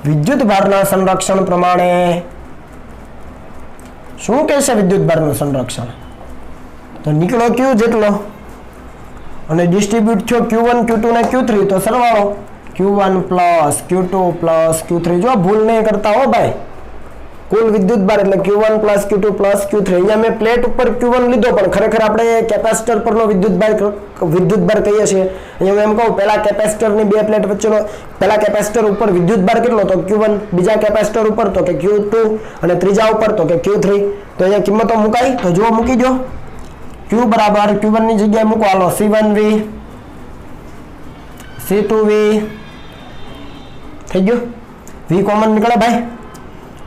વિદ્યુત ભારના સંરક્ષણ પ્રમાણે શું કહેશે વિદ્યુત ભારનું સંરક્ષણ? તો નીકળો Q જેટલો અને ડિસ્ટ્રીબ્યુટ થયો Q1 Q2 ને Q3 તો સરવાળો Q1 plus Q2 plus Q3 જો ભૂલ નહીં કરતા હો ભાઈ કુલ વિદ્યુત ભાર એટલે Q1 plus Q2 plus Q3 અહીંયા મેં પ્લેટ ઉપર Q1 લીધો પણ ખરેખર આપણે કેપેસિટર પરનો વિદ્યુત ભાર કહીએ છીએ અહીંયા એમ કહું પહેલા કેપેસિટરની બે પ્લેટ વચ્ચેનો પહેલા કેપેસિટર ઉપર વિદ્યુત ભાર કેટલો તો Q1 બીજા કેપેસિટર ઉપર તો કે Q2 અને ત્રીજા ઉપર તો કે Q3 તો અહીંયા કિંમતો મુકાઈ તો જો મૂકી દો Q બરાબર Q1 ની જગ્યાએ મૂકો હાલો C1V C2V થઈ ગયું V કોમન નીકળે ભાઈ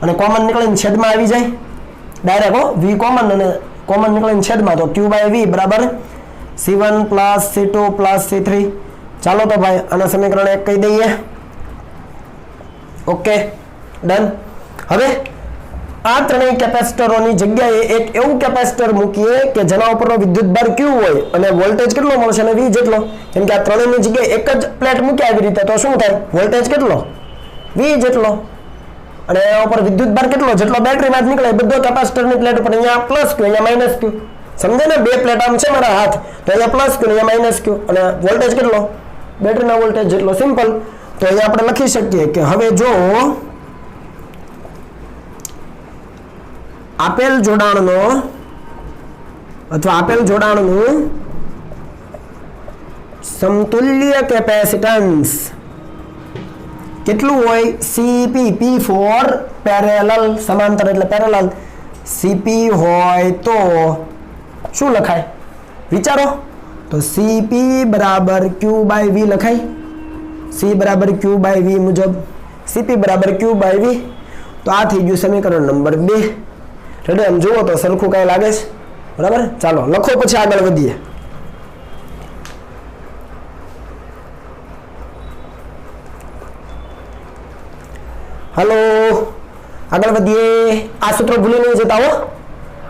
અને કોમન નીકળીને છેદમાં આવી જાય ડાયરેક્ટ હો V કોમન અને કોમન નીકળીને છેદમાં તો Q/V બરાબર C1 plus C2 plus C3 ચાલો તો ભાઈ આના સમીકરણ 1 કહી દઈએ ઓકે ડન હવે આ ત્રણેય કેપેસિટરોની જગ્યાએ એક એવું કેપેસિટર મૂકીએ કે જેના ઉપરનો વિદ્યુતભાર Q હોય અને વોલ્ટેજ કેટલો મળશે અને V જેટલો કેમ કે આ ત્રણેયની જગ્યાએ એક જ પ્લેટ મૂકી આવી રીતે તો શું થાય વોલ્ટેજ કેટલો V જેટલો અને એના ઉપર વિદ્યુતભાર કેટલો જેટલો બેટરીમાં જ નીકળે બધો કેપેસિટરની પ્લેટ ઉપર અહીંયા પ્લસ Q અહીંયા માઈનસ Q સમજે ને બે પ્લેટ આમ છે મારા હાથ તો અહીંયા પ્લસ Q અહીંયા માઈનસ Q અને વોલ્ટેજ કેટલો બેટરીના વોલ્ટેજ જેટલો સિમ્પલ તો અહીંયા આપણે લખી શકીએ કે હવે જો આપેલ જોડાણનો અથવા આપેલ જોડાણનું સમતુલ્ય કેપેસિટન્સ કેટલું હોય CP P ફોર પેરેલલ સમાંતર એટલે પેરેલલ CP હોય તો શું લખાય વિચારો તો CP બરાબર Q/V લખાય C બરાબર Q/V મુજબ CP બરાબર Q/V તો આ થઈ ગયું સમીકરણ નંબર 2 રેડી આમ જુઓ તો સરખું કઈ લાગે છે બરાબર ચાલો લખો પછી આગળ વધીએ हेलो આગળ વધીએ આ સૂત્ર ભૂલી નહીં જતા હો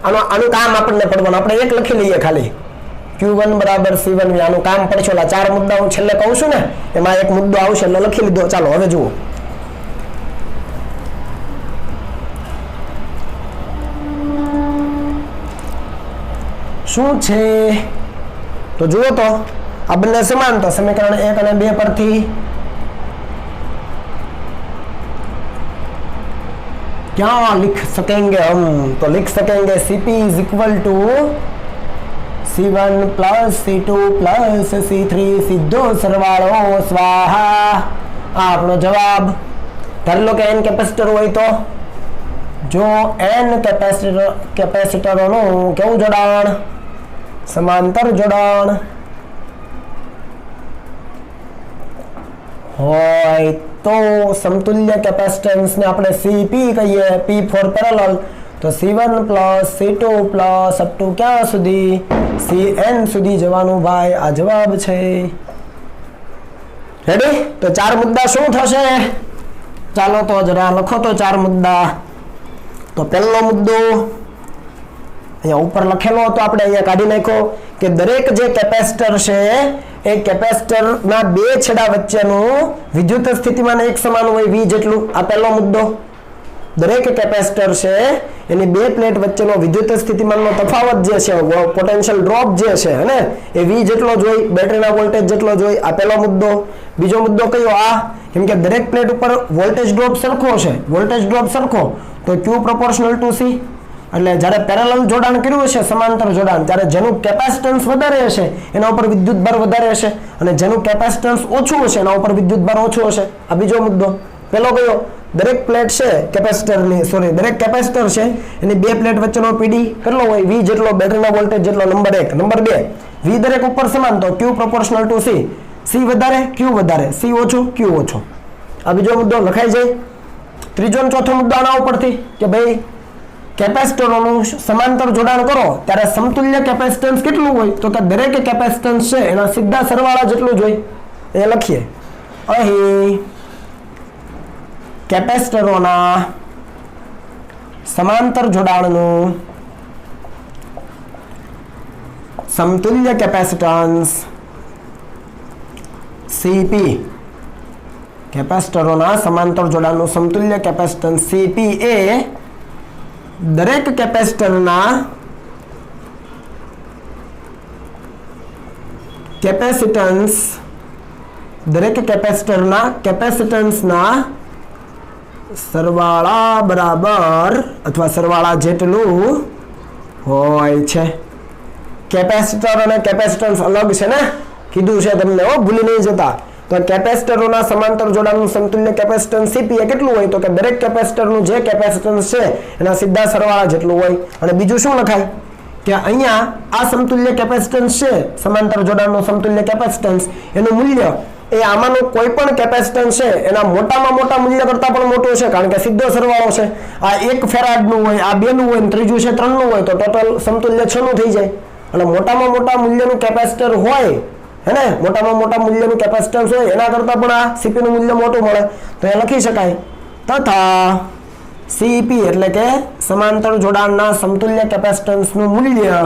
આનું કામ આપણને પડવાનું આપણે એક લખી લઈએ ખાલી Q1 બરાબર C1 આનું કામ પડશે ઓલા ચાર મુદ્દા હું છેલ્લે કહું છું ને એમાં એક મુદ્દો આવશે એટલે લખી લીધો ચાલો હવે જુઓ શું છે તો જુઓ તો આ બંને સમાન તો સમીકરણ 1 અને 2 પરથી क्या लिख सकेंगे हम तो लिख सकेंगे CP is equal to C1 plus C2 plus C3 सीधो सरवाळो स्वाहा आपनो जवाब धारी लो के n कैपेसिटर होय तो जो n कैपेसिटरों केवुं जोडाण समांतर जोडाण होय तो समतुल्य कैपेसिटेंस ने अपने CP कहिए P फॉर पैरेलल तो C1 plus C2 plus up to क्या सुधी Cn सुधी जवानु भाई आ जवाब छे रेडी तो चार मुद्दा शू थशे चालो तो जरा लखो तो चार मुद्दा तो पहलो मुद्दो अहींया ऊपर लखेलो तो आपणे अहींया काढी नाखो के दरेक जे कैपेसिटर छे एक कैपेसिटर ना बे छेड़ा वच्चेનું विद्युत स्थितिमान एक समान होय V જેટલું આ પહેલો મુદ્દો દરેક કેપેસિટર છે એની બે પ્લેટ વચ્ચેનો વિદ્યુત સ્થિતિમાનનો તફાવત જે છે પોટેન્શિયલ ડ્રોપ જે છે હે એ V જેટલો જ હોય બેટરીના વોલ્ટેજ જેટલો જ હોય આ પહેલો મુદ્દો બીજો મુદ્દો કયો આ કેમ કે દરેક પ્લેટ ઉપર વોલ્ટેજ ડ્રોપ સરખો છે વોલ્ટેજ ડ્રોપ સરખો તો Q પ્રોપોર્શનલ ટુ C એટલે જ્યારે પેરેલલ જોડાણ કર્યું હશે સમાંતર જોડાણ ત્યારે જેનું કેપેસિટન્સ વધારે હશે એના ઉપર વિદ્યુતભાર વધારે હશે અને જેનું કેપેસિટન્સ ઓછું હશે એના ઉપર વિદ્યુતભાર ઓછું હશે આ બીજો મુદ્દો પહેલો કયો દરેક પ્લેટ છે દરેક કેપેસિટર છે એની બે પ્લેટ વચ્ચેનો PD કેટલો હોય V જેટલો બેટરીના વોલ્ટેજ જેટલો નંબર 1 નંબર 2 V દરેક ઉપર સમાન તો Q proportional two C C વધારે Q વધારે C ઓછું Q ઓછો આ બીજો મુદ્દો લખાઈ જાય ત્રીજો અને ચોથો મુદ્દો આના ઉપરથી કે ભાઈ કેપેસિટરોનું સમાંતર જોડાણ કરો ત્યારે સમતુલ્ય કેપેસિટન્સ કેટલું હોય તો કે દરેક કેપેસિટન્સ છે એના સીધા સરવાળા જેટલું જ હોય એ લખીએ અહીં કેપેસિટરોના સમાંતર જોડાણનું સમતુલ્ય કેપેસિટન્સ CP કેપેસિટરોના સમાંતર જોડાણનું સમતુલ્ય કેપેસિટન્સ Cp એ દરેક કેપેસિટરના કેપેસિટન્સના સરવાળા બરાબર અથવા સરવાળા જેટલું હોય છે. કેપેસિટર અને કેપેસિટન્સ અલગ છે ને, કીધું છે તમને, ભૂલી નહીં જતા. તો કેપેસિટરોના સમાંતર જોડાણનું સમતુલ્ય કેપેસિટન્સ Cp એ કેટલું હોય? તો કે દરેક કેપેસિટરનું જે કેપેસિટન્સ છે એના સીધા સરવાળા જેટલું હોય. અને બીજું શું લખાય કે અહીંયા આ સમતુલ્ય કેપેસિટન્સ છે, સમાંતર જોડાણનું સમતુલ્ય કેપેસિટન્સ, એનું મૂલ્ય એ આમાંનું કોઈ પણ કેપેસિટન્સ છે એના મોટામાં મોટા મૂલ્ય કરતાં પણ મોટું છે, કારણ કે સીધો સરવાળો છે. આ 1 ફેરાડનું હોય, આ 2 નું હોય, ત્રીજું છે 3 નું હોય, તો ટોટલ સમતુલ્ય 6 નું થઈ જાય. અને મોટામાં મોટા મૂલ્યનું કેપેસિટર હોય, હે ને, મોટામાં મોટા મૂલ્યનું કેપેસિટન્સ હોય એના કરતાં પણ આ Cp નું મૂલ્ય મોટું મળે. તો એ લખી શકાય તથા Cp એટલે કે સમાંતર જોડાણના સમતુલ્ય કેપેસિટન્સનું મૂલ્ય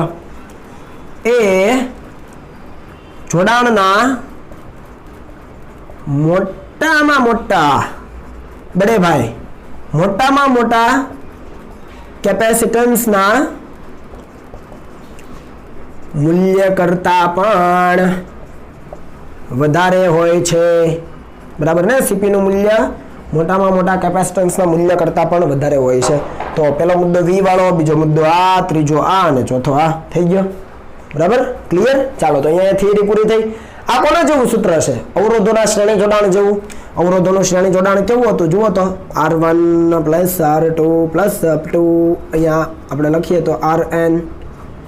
એ જોડાણના મોટામાં મોટા કેપેસિટન્સના મૂલ્ય કરતા પણ વધારે હોય છે. બરાબર ને? Cp નું મૂલ્ય મોટામાં મોટા કેપેસિટન્સના મૂલ્ય કરતા પણ વધારે હોય છે. તો પેલો મુદ્દો V વાળો, બીજો મુદ્દો આ, ત્રીજો આ અને ચોથો આ થઈ ગયો. બરાબર? ક્લિયર? ચાલો, તો અહીંયા થિયરી પૂરી થઈ. આ કોના જેવું સૂત્ર છે? અવરોધોના શ્રેણી જોડાણ જેવું. અવરોધોનું શ્રેણી જોડાણ કેવું હતું જુઓ તો, R1 + R2 + up to અહીંયા આપણે લખીએ તો Rn,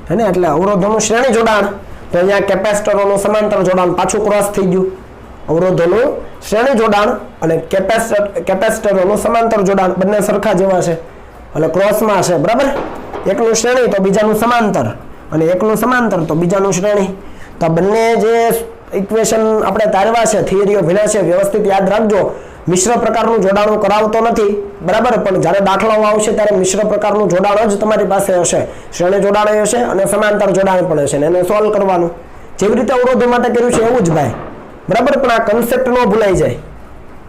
હે ને, એટલે અવરોધોનું શ્રેણી જોડાણ. તો અહીંયા કેપેસિટરોનું સમાંતર જોડાણ પાછું ક્રોસ થઈ ગયું. અવરોધોનું શ્રેણી જોડાણ અને કેપેસિટરોનું સમાંતર જોડાણ બંને સરખા જેવા છે, એટલે ક્રોસમાં છે. બરાબર? એકનું શ્રેણી તો બીજાનું સમાંતર, અને એકનું સમાંતર તો બીજાનું શ્રેણી. તો બંને જે ઇક્વેશન આપણે તારવા છે, થિયરીઓ ભણ્યા છે, વ્યવસ્થિત યાદ રાખજો. મિશ્ર પ્રકારનું જોડાણ કરાવતો નથી, બરાબર, પણ જ્યારે દાખલાઓ આવશે ત્યારે મિશ્ર પ્રકારનું જોડાણ જ તમારી પાસે હશે. શ્રેણી જોડાણ હશે અને સમાંતર જોડાણ પણ હશે, એને સોલ્વ કરવાનું જેવી રીતે અવરોધો માટે કર્યું છે એવું જ ભાઈ. બરાબર? પણ આ કન્સેપ્ટ ન ભૂલાઈ જાય.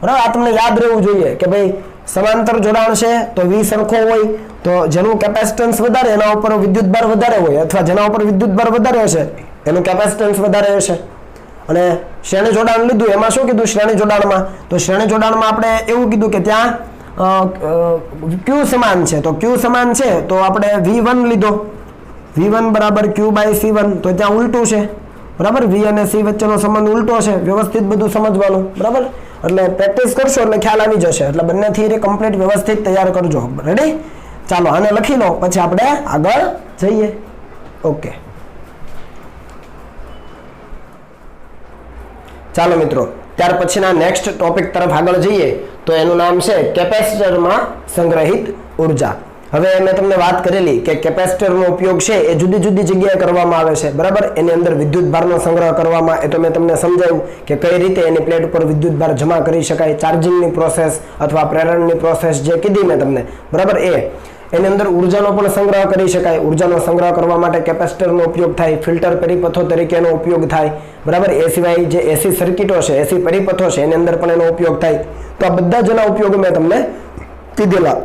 બરાબર? આ તમને યાદ રહેવું જોઈએ કે ભાઈ સમાંતર જોડાણ છે તો V સરખો હોય, તો જેનું કેપેસિટન્સ વધારે એના ઉપર વિદ્યુતભાર વધારે હોય, અથવા જેના ઉપર વિદ્યુતભાર વધારે હશે એનું કેપેસિટન્સ વધારે હશે. અને શ્રેણી જોડાણ લીધું, એમાં શું કીધું શ્રેણી જોડાણમાં? તો શ્રેણી જોડાણમાં આપણે એવું કીધું કે ત્યાં Q સમાન છે. તો Q સમાન છે તો આપણે V1 લીધો, V1 બરાબર Q/C1, તો ત્યાં ઉલટું છે. બરાબર? V અને C વચ્ચેનો સંબંધ ઉલટો છે. વ્યવસ્થિત બધું સમજવાનું. બરાબર? એટલે પ્રેક્ટિસ કરશો એટલે ખ્યાલ આવી જશે. એટલે બંને થિયરી કમ્પ્લીટ વ્યવસ્થિત તૈયાર કરજો. રેડી? ચાલો, આને લખી લો, પછી આપણે આગળ જઈએ. ઓકે, ચાલો મિત્રો, ત્યાર પછીના નેક્સ્ટ ટોપિક તરફ આગળ જઈએ. તો એનું નામ છે કેપેસિટરમાં સંગ્રહિત ઉર્જા. હવે મેં તમને વાત કરેલી કે કેપેસિટરનો ઉપયોગ છે એ જુદી જુદી જગ્યાએ કરવામાં આવે છે. બરાબર? એની અંદર વિદ્યુતભારનો સંગ્રહ કરવામાં, એ તો મેં તમને સમજાવ્યું કે કઈ રીતે એની પ્લેટ ઉપર વિદ્યુતભાર જમા કરી શકાય, ચાર્જિંગની પ્રોસેસ અથવા પ્રેરણની પ્રોસેસ જે કીધી મેં તમને. બરાબર? એની અંદર ઉર્જાનો પણ સંગ્રહ કરી શકાય. ઉર્જાનો સંગ્રહ કરવા માટે કેપેસિટરનો ઉપયોગ થાય, ફિલ્ટર પરિપથો તરીકેનો ઉપયોગ થાય. બરાબર? એ સિવાય જે એસી સર્કિટો છે, એસી પરિપથો છે, એની અંદર પણ એનો ઉપયોગ થાય. તો આ બધા જ એના ઉપયોગ મેં તમને કીધેલા.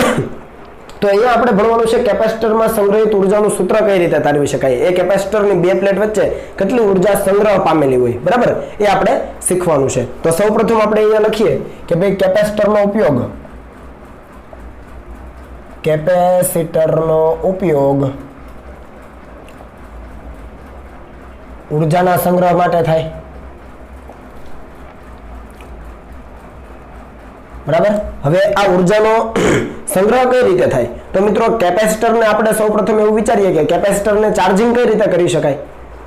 તો અહીંયા આપણે ભણવાનું છે કેપેસિટરમાં સંગ્રહિત ઉર્જાનું સૂત્ર કઈ રીતે તારવી શકાય, એ કેપેસિટરની બે પ્લેટ વચ્ચે કેટલી ઉર્જા સંગ્રહ પામેલી હોય. બરાબર? એ આપણે શીખવાનું છે. તો સૌપ્રથમ આપણે અહીંયા લખીએ કે ભાઈ કેપેસિટરનો ઉપયોગ ઉર્જાના સંગ્રહ માટે થાય. બરાબર? હવે આ ઉર્જાનો સંગ્રહ કઈ રીતે થાય? તો મિત્રો, કેપેસિટરને આપણે સૌપ્રથમ એવું વિચારીએ કે કેપેસિટરને ચાર્જિંગ કઈ રીતે કરી શકાય?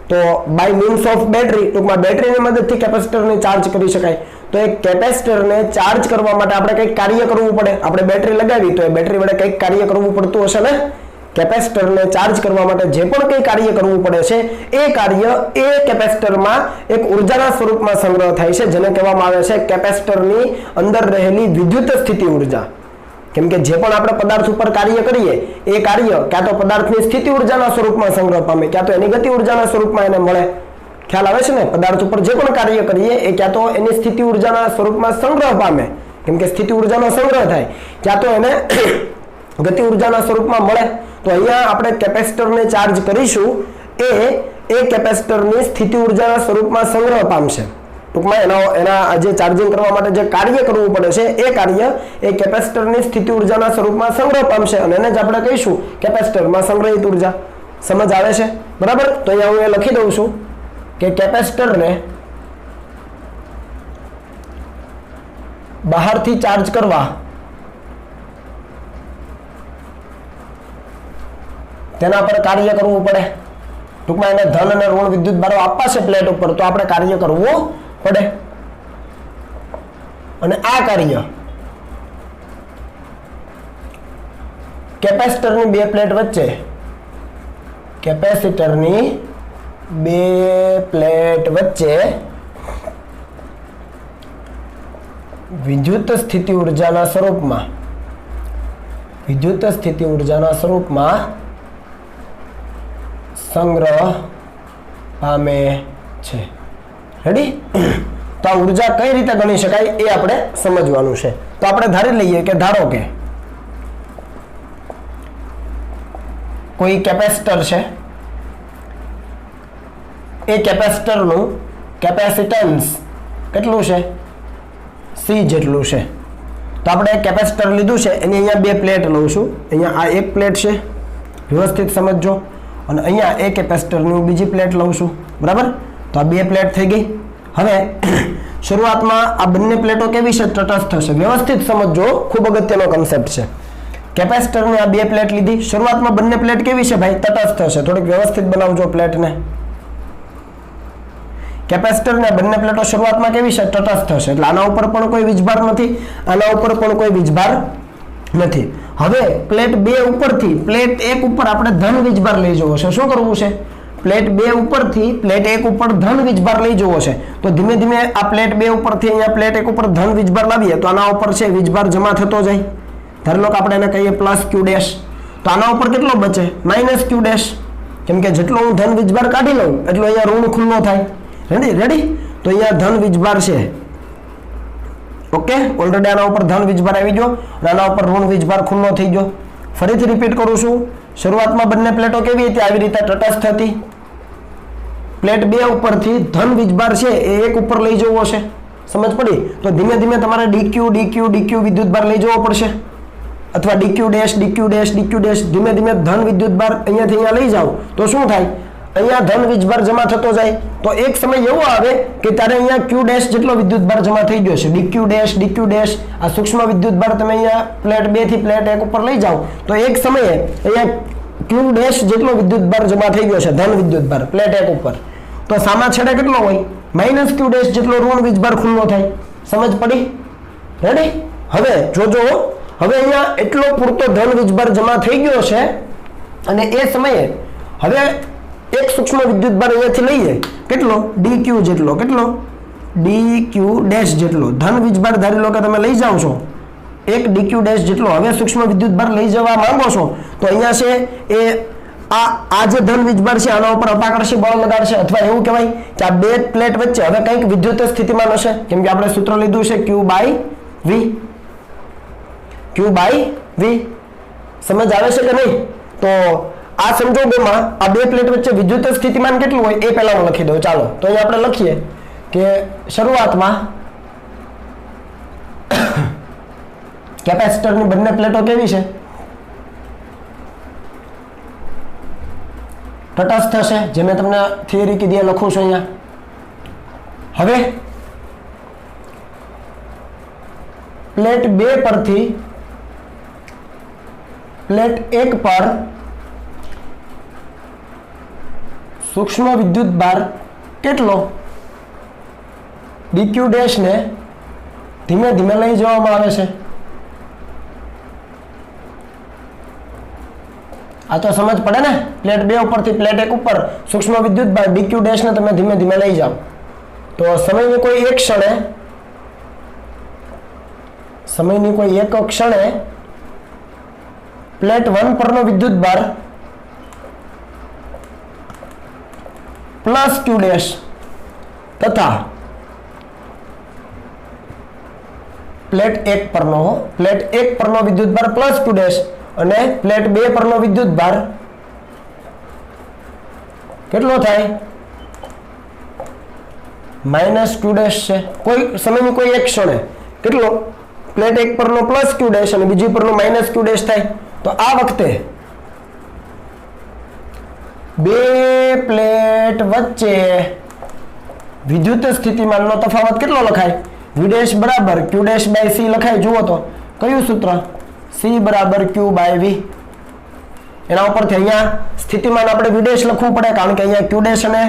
તો બાય મીન્સ ઓફ બેટરી, ટૂંકમાં બેટરીની મદદથી કેપેસિટરને ચાર્જ કરી શકાય. તો એ કેપેસિટરને ચાર્જ કરવા માટે આપણે કંઈક કાર્ય કરવું પડે. આપણે બેટરી લગાવી તો એ બેટરી વડે કંઈક કાર્ય કરવું પડતું હશે ને? કેપેસિટરને ચાર્જ કરવા માટે જે પણ કંઈ કાર્ય કરવું પડે છે એ કાર્ય એ કેપેસિટરમાં એક ઉર્જાના સ્વરૂપમાં સંગ્રહ થાય છે, જેને કહેવામાં આવે છે કેપેસિટરની અંદર રહેલી વિદ્યુત સ્થિતિ ઉર્જા. કેમ કે જે પણ આપણે પદાર્થ ઉપર કાર્ય કરીએ એ કાર્ય ક્યાં તો પદાર્થની સ્થિતિ ઉર્જાના સ્વરૂપમાં સંગ્રહ પામે, ક્યાં તો એની ગતિ ઉર્જાના સ્વરૂપમાં એને મળે. ખ્યાલ આવે છે ને? પદાર્થ ઉપર જે પણ કાર્ય કરીએ એ ક્યાં તો એની સ્થિતિ ઉર્જાના સ્વરૂપમાં સંગ્રહ પામે, કેમ કે સ્થિતિ ઉર્જાનો સંગ્રહ થાય, ક્યાં તો એને ગતિ ઉર્જાના સ્વરૂપમાં મળે. તો અહીંયા આપણે કેપેસિટરને ચાર્જ કરીશું એ કેપેસિટરની સ્થિતિ ઉર્જાના સ્વરૂપમાં સંગ્રહ પામશે. ટૂંકમાં એના જે ચાર્જિંગ કરવા માટે જે કાર્ય કરવું પડે છે એ કાર્ય એ કેપેસિટરની સ્થિતિ ઉર્જાના સ્વરૂપમાં સંગ્રહ પામશે અને એને જ આપણે કહીશું કેપેસિટરમાં સંગ્રહિત ઉર્જા. સમજ આવે છે? બરાબર. તો અહીંયા હું એ લખી દઉં છું કે કેપેસિટરને બહારથી ચાર્જ કરવા તેના પર કાર્ય કરવું પડે. ટૂંકમાં એને ધન અને ઋણ વિદ્યુત ભારો આપવા છે પ્લેટ ઉપર, તો આપણે કાર્ય કરવું પડે. અને આ કાર્ય કેપેસિટરની બે પ્લેટ વચ્ચે વિદ્યુત સ્થિતિ ઉર્જાના સ્વરૂપમાં સંગ્રહ પામે છે. રેડી? તો આ ઉર્જા કઈ રીતે ગણી શકાય એ આપણે સમજવાનું છે. તો આપણે ધારી લઈએ કે ધારો કે કોઈ કેપેસિટર છે, એ કેપેસિટરનું કેપેસિટન્સ કેટલું છે? C જેટલું છે. તો આપણે કેપેસિટર લીધું છે, એની અહીંયા બે પ્લેટ લઉં છું. અહીંયા આ એક પ્લેટ છે, વ્યવસ્થિત સમજજો, અને અહીંયા એ કેપેસિટરની બીજી પ્લેટ લઉં છું. બરાબર? તો આ બે પ્લેટ થઈ ગઈ. હવે શરૂઆતમાં આ બંને પ્લેટો કેવી છે? તટસ્થ હશે. વ્યવસ્થિત સમજજો, ખૂબ અગત્યનો કન્સેપ્ટ છે. કેપેસિટરની આ બે પ્લેટ લીધી, શરૂઆતમાં બંને પ્લેટ કેવી છે ભાઈ? તટસ્થ હશે. થોડીક વ્યવસ્થિત બનાવજો પ્લેટને. કેપેસિટરના બંને પ્લેટો શરૂઆતમાં કેવી છે? તટસ્થ હશે. એટલે આના ઉપર પણ કોઈ વીજભાર નથી, આના ઉપર પણ કોઈ વીજભાર નથી. હવે પ્લેટ 2 ઉપરથી પ્લેટ 1 ઉપર આપણે ધન વીજભાર લઈ જવો છે. શું કરવું છે? પ્લેટ 2 ઉપરથી પ્લેટ 1 ઉપર ધન વીજભાર લઈ જવો છે. તો ધીમે ધીમે આ પ્લેટ 2 ઉપરથી અહીંયા પ્લેટ 1 ઉપર ધન વીજભાર લાવીએ તો આના ઉપર છે વીજભાર જમા થતો જાય. ધારો લો કે આપણે એને કહીએ પ્લસ Q ડેશ, તો આના ઉપર કેટલો બચે? માઇનસ Q ડેશ, કેમ કે જેટલો હું ધન વીજભાર કાઢી લઉં એટલો અહીંયા ઋણ ખુલ્લો થાય. રેડી? તો અહીંયા ધન વીજભાર છે. ઓકે, ઓલરેડી આના ઉપર ધન વીજભાર આવી ગયો અને આના ઉપર ઋણ વીજભાર ખુલ્લો થઈ ગયો. ફરીથી રિપીટ કરું છું, શરૂઆતમાં બંને પ્લેટો કેવી હતી? આવી રીતે તટસ્થ હતી. પ્લેટ 2 ઉપરથી ધન વીજભાર છે એ 1 ઉપર લઈ જવો છે. સમજ પડી? તો ધીમે ધીમે તમારે dq વિદ્યુતભાર લઈ જવો પડશે, અથવા dq ડેશ ધીમે ધીમે ધન વિદ્યુતભાર અહીંયાથી અહીંયા લઈ જાઓ તો શું થાય? અહીંયા ધન વીજભાર જમા થતો જાય. તો એક સમય એવો આવે કે ત્યારે અહીંયા Q ડેશ જેટલો વિદ્યુતભાર જમા થઈ ગયો છે. dq ડેશ આ સૂક્ષ્મ વિદ્યુતભાર તમે અહીંયા પ્લેટ 2 થી પ્લેટ 1 ઉપર લઈ જાઓ તો એક સમયે અહીંયા Q ડેશ જેટલો વિદ્યુતભાર જમા થઈ ગયો છે, ધન વિદ્યુતભાર પ્લેટ 1 ઉપર. તો સામા છેડે કેટલો હોય? માઇનસ Q ડેશ જેટલો ઋણ વીજભાર ખુલ્લો થાય. સમજ પડી? રેડી? હવે જોજો, હવે અહીંયા એટલો પૂરતો ધન વીજભાર જમા થઈ ગયો છે અને એ સમયે હવે એક સૂક્ષ્મ વિદ્યુતભાર અહીંયાથી લઈએ કેટલો? dq જેટલો. કેટલો? dq ડેશ જેટલો ધન વીજભાર ધારી લો કે તમે લઈ જાઓ છો, એક dq ડેશ જેટલો હવે સૂક્ષ્મ વિદ્યુતભાર લઈ જવા માંગો છો તો અહીંયા છે એ આ જે ધન વીજભાર છે આના ઉપર અપાકર્ષી બળ લગાડશે, અથવા એવું કહેવાય કે આ બે પ્લેટ વચ્ચે હવે કંઈક વિદ્યુત સ્થિતિમાન હશે, કેમ કે આપણે સૂત્ર લીધું છે Q by V. સમજ આવે છે કે નહીં? તો આ સંજોગોમાં આ બે પ્લેટ વચ્ચે વિદ્યુત સ્થિતિમાન કેટલું હોય એ પહેલા હું લખી દઉં. ચાલો, તો અહીંયા આપણે લખીએ કે શરૂઆતમાં કેપેસિટરની બંને પ્લેટો કેવી છે? તટસ્થ હશે, જે મેં તમને થિયરી કીધી લખું છું અહીંયા. હવે પ્લેટ 2 પરથી પ્લેટ 1 પર સૂક્ષ્મ વિદ્યુતભાર કેટલો? dq ડેશ ને ધીમે ધીમે લઈ જવામાં આવે છે. આ તો સમજ પડે ને? પ્લેટ 2 ઉપરથી પ્લેટ 1 ઉપર સૂક્ષ્મ વિદ્યુતભાર dq ડેશ ને તમે ધીમે ધીમે લઈ જાઓ તો સમયની કોઈ એક ક્ષણે પ્લેટ 1 પરનો વિદ્યુતભાર પ્લસ Q ડેશ તથા પ્લેટ 1 પરનો પ્લેટ 1 પરનો વિદ્યુતભાર પ્લસ q ડેશ અને પ્લેટ 2 પરનો વિદ્યુતભાર કેટલો થાય માઇનસ q ડેશ છે કોઈ સમયની કોઈ એક ક્ષણે કેટલો પ્લેટ 1 પરનો પ્લસ q ડેશ અને બીજી પરનો માઇનસ q ડેશ થાય તો આ વખતે બે પ્લેટ વચ્ચે વિદ્યુત સ્થિતિમાનનો તફાવત કેટલો લખાય v ડેશ બરાબર q ડેશ બાય c લખાય જુઓ તો કયું સૂત્ર c બરાબર q બાય v એના ઉપરથી અહીંયા સ્થિતિમાન આપણે v ડેશ લખવું પડે કારણ કે અહીંયા q ડેશ અને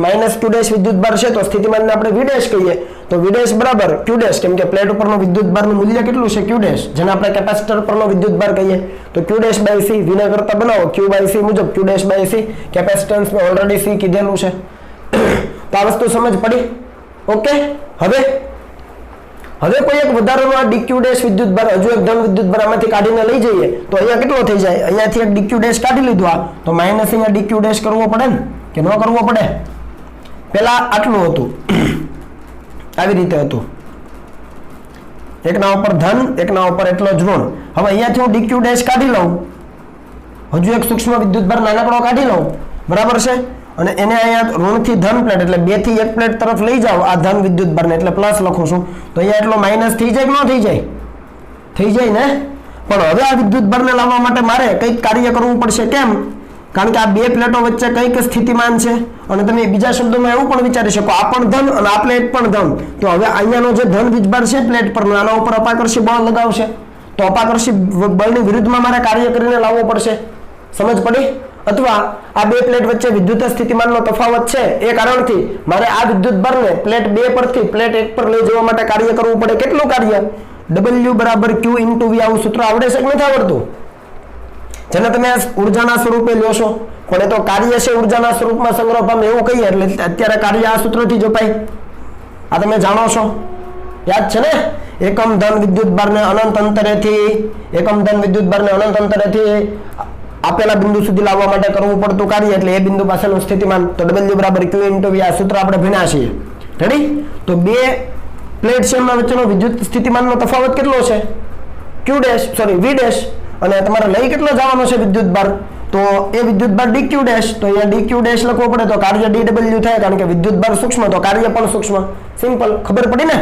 માઇનસ q ડેશ વિદ્યુતભાર છે તો સ્થિતિમાનને આપણે v ડેશ કહીએ તો v ડેશ બરાબર q ડેશ કેમ કે પ્લેટ ઉપરનો વિદ્યુતભારનું મૂલ્ય કેટલું છે q ડેશ જેને આપણે કેપેસિટર પરનો વિદ્યુતભાર કહીએ તો q dash by c v ને કરતા બનાવો q બાય c મુજબ q dash by c capacitance મેં ઓલરેડી c કીધેલું છે તો આ વસ્તુ સમજ પડી ઓકે હવે કોઈ એક વધારાનો આ dq ડેશ વિદ્યુતભાર હજુ એક ધન વિદ્યુતભાર આમાંથી કાઢીને લઈ જઈએ તો અહીંયા કેટલો થઈ જાય અહીંયાથી એક dq ડેશ કાઢી લીધું આ તો માઈનસ અહીંયા dq ડેશ કરવો પડે ને કે ન કરવો પડે પહેલા આટલું હતું આવી રીતે હતું એકના ઉપર ધન એકના ઉપર એટલો જ ઋણ હવે અહીંયાથી હું dq ડેશ કાઢી લઉં હજુ એક સૂક્ષ્મ વિદ્યુતભાર નાનકડો કાઢી લઉં બરાબર છે અને એને અહીંયા ઋણથી ધન પ્લેટ એટલે 2 થી 1 પ્લેટ તરફ લઈ જાવ આ ધન વિદ્યુતભારને એટલે પ્લસ લખું છું તો અહીંયા એટલો માઈનસ થઈ જાય કે ન થઈ જાય થઈ જાય ને પણ હવે આ વિદ્યુતભારને લાવવા માટે મારે કંઈક કાર્ય કરવું પડશે કેમ કારણ કે આ બે પ્લેટો વચ્ચે કંઈક સ્થિતિમાન છે અને તમે બીજા શબ્દોમાં એવું પણ વિચારી શકો આ પણ ધન અને આ પ્લેટ પણ ધન તો હવે અહીંયાનો જે ધન વીજભાર છે પ્લેટ પરનો આના ઉપર અપાકર્ષી બળ લગાવશે તો અપાકર્ષી બળની વિરુદ્ધમાં મારે કાર્ય કરીને લાવવો પડશે સમજ પડી અથવા આ બે પ્લેટ વચ્ચે વિદ્યુત સ્થિતિમાનનો તફાવત છે એ કારણથી મારે આ વિદ્યુતભારને પ્લેટ 2 પરથી પ્લેટ 1 પર લઈ જવા માટે કાર્ય કરવું પડે કેટલું કાર્ય W બરાબર Q into V આવું સૂત્ર આવડે છે કે નથી આવડતું જેને તમે ઉર્જાના સ્વરૂપે લ્યો છો પણ એ તો કાર્ય છે ઉર્જાના સ્વરૂપમાં સંગ્રહ પામે એવું કહીએ એટલે અત્યારે કાર્ય આ સૂત્રથી જ અપાય આ તમે જાણો છો યાદ છે ને એકમ ધન વિદ્યુતભારને અનંત અંતરેથી આપેલા બિંદુ સુધી લાવવા માટે કરવું પડતું કાર્ય એટલે એ બિંદુ પાસેનું સ્થિતિમાન તો W બરાબર Q into V આ સૂત્ર આપણે ભણ્યા છીએ રેડી તો બે પ્લેટ છે એમના વચ્ચેનો વિદ્યુત સ્થિતિમાનનો તફાવત કેટલો છે Q dash sorry V dash અને તમારે લઈ કેટલો જવાનો છે વિદ્યુતભાર તો એ વિદ્યુતભાર dq ડેશ તો અહીંયા dq ડેશ લખવો પડે તો કાર્ય dw થાય કારણ કે વિદ્યુતભાર સૂક્ષ્મ તો કાર્ય પણ સૂક્ષ્મ સિમ્પલ ખબર પડી ને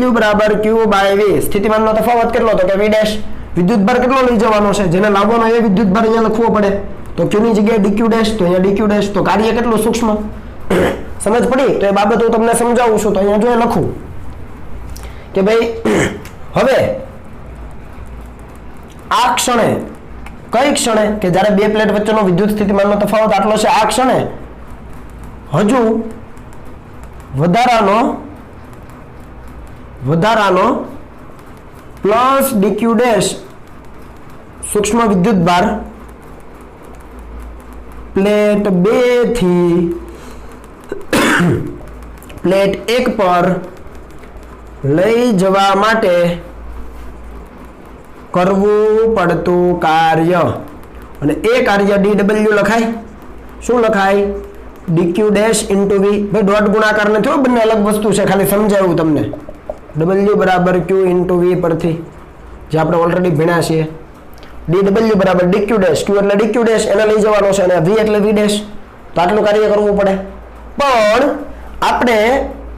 W બરાબર Q બાય V સ્થિતિમાનનો તફાવત કેટલો તો કે V ડેશ વિદ્યુતભાર કેટલો લઈ જવાનો છે જેને લાવવાનો એ વિદ્યુતભાર અહીંયા લખવો પડે તો q ની જગ્યાએ dq ડેશ તો અહીંયા dq ડેશ તો કાર્ય કેટલું સૂક્ષ્મ સમજ પડી તો એ બાબત હું તમને સમજાવું છું તો અહીંયા જો લખું કે ભાઈ હવે આ ક્ષણે કઈ ક્ષણે કે જ્યારે બે પ્લેટ વચ્ચેનો વિદ્યુત સ્થિતિમાનનો તફાવત આટલો છે આ ક્ષણે હજુ વધારાનો પ્લસ dq ડેશ સૂક્ષ્મ વિદ્યુતભાર પ્લેટ 2 થી પ્લેટ 1 પર લઈ જવા માટે કરવું પડતું કાર્ય અને એ કાર્ય dw લખાય શું લખાય dq ડેશ into v ભાઈ ડોટ ગુણાકાર નથી હો બંને અલગ વસ્તુ છે ખાલી સમજાવ્યું તમને w બરાબર q into v પરથી જે આપણે ઓલરેડી ભણ્યા છીએ dw બરાબર dq ડેશ q એટલે dq ડેશ એને લઈ જવાનો છે અને v એટલે v ડેશ તો આટલું કાર્ય કરવું પડે પણ આપણે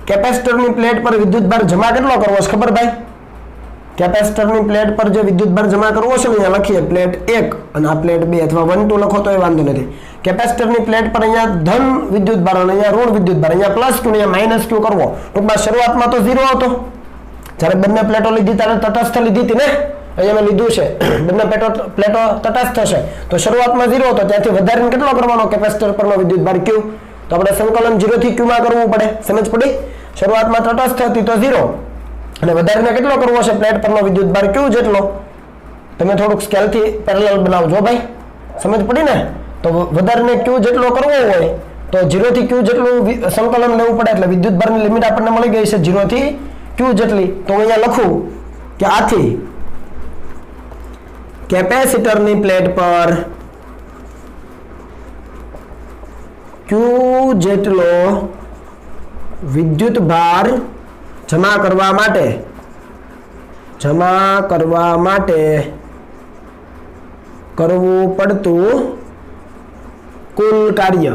કેપેસિટરની પ્લેટ પર વિદ્યુતભાર જમા કેટલો કરવો છે ખબર ભાઈ કેપેસિટરની પ્લેટ પર જે વિદ્યુતભાર જમા કરવો છે ને અહીંયા લખીએ પ્લેટ 1 અને આ પ્લેટ 2 અથવા 1 2 લખો તો એ વાંધો નથી કેપેસિટરની પ્લેટ પર અહીંયા ધન વિદ્યુતભાર અને અહીંયા ઋણ વિદ્યુતભાર અહીંયા પ્લસ q ને અહીંયા માઈનસ q કરવો ટૂંકમાં શરૂઆતમાં તો 0 હતો જ્યારે બંને પ્લેટો લીધી ત્યારે તટસ્થ લીધી હતી ને અહીંયા મેં લીધું છે બંને પ્લેટો તટસ્થ હશે તો શરૂઆતમાં 0 હતો ત્યાંથી વધારીને કેટલો કરવાનો કેપેસિટર પરનો વિદ્યુતભાર q તો આપણે સંકલન 0 થી q માં કરવું પડે સમજ પડી શરૂઆતમાં તટસ્થ હતી તો 0 અને વધારીને કેટલો કરવો છે પ્લેટ પરનો વિદ્યુતભાર q જેટલો તમે થોડુંક સ્કેલથી પેરેલલ બનાવજો ભાઈ સમજ પડી ને તો વધારીને q જેટલો કરવો હોય તો 0 થી q જેટલું સંકલન લેવું પડે એટલે વિદ્યુતભારની લિમિટ આપણને મળી ગઈ છે 0 થી q જેટલી તો અહીંયા લખું કે આથી કેપેસિટરની પ્લેટ પર q જેટલો વિદ્યુત ભાર જમા કરવા માટે કરવું પડતું કુલ કાર્ય.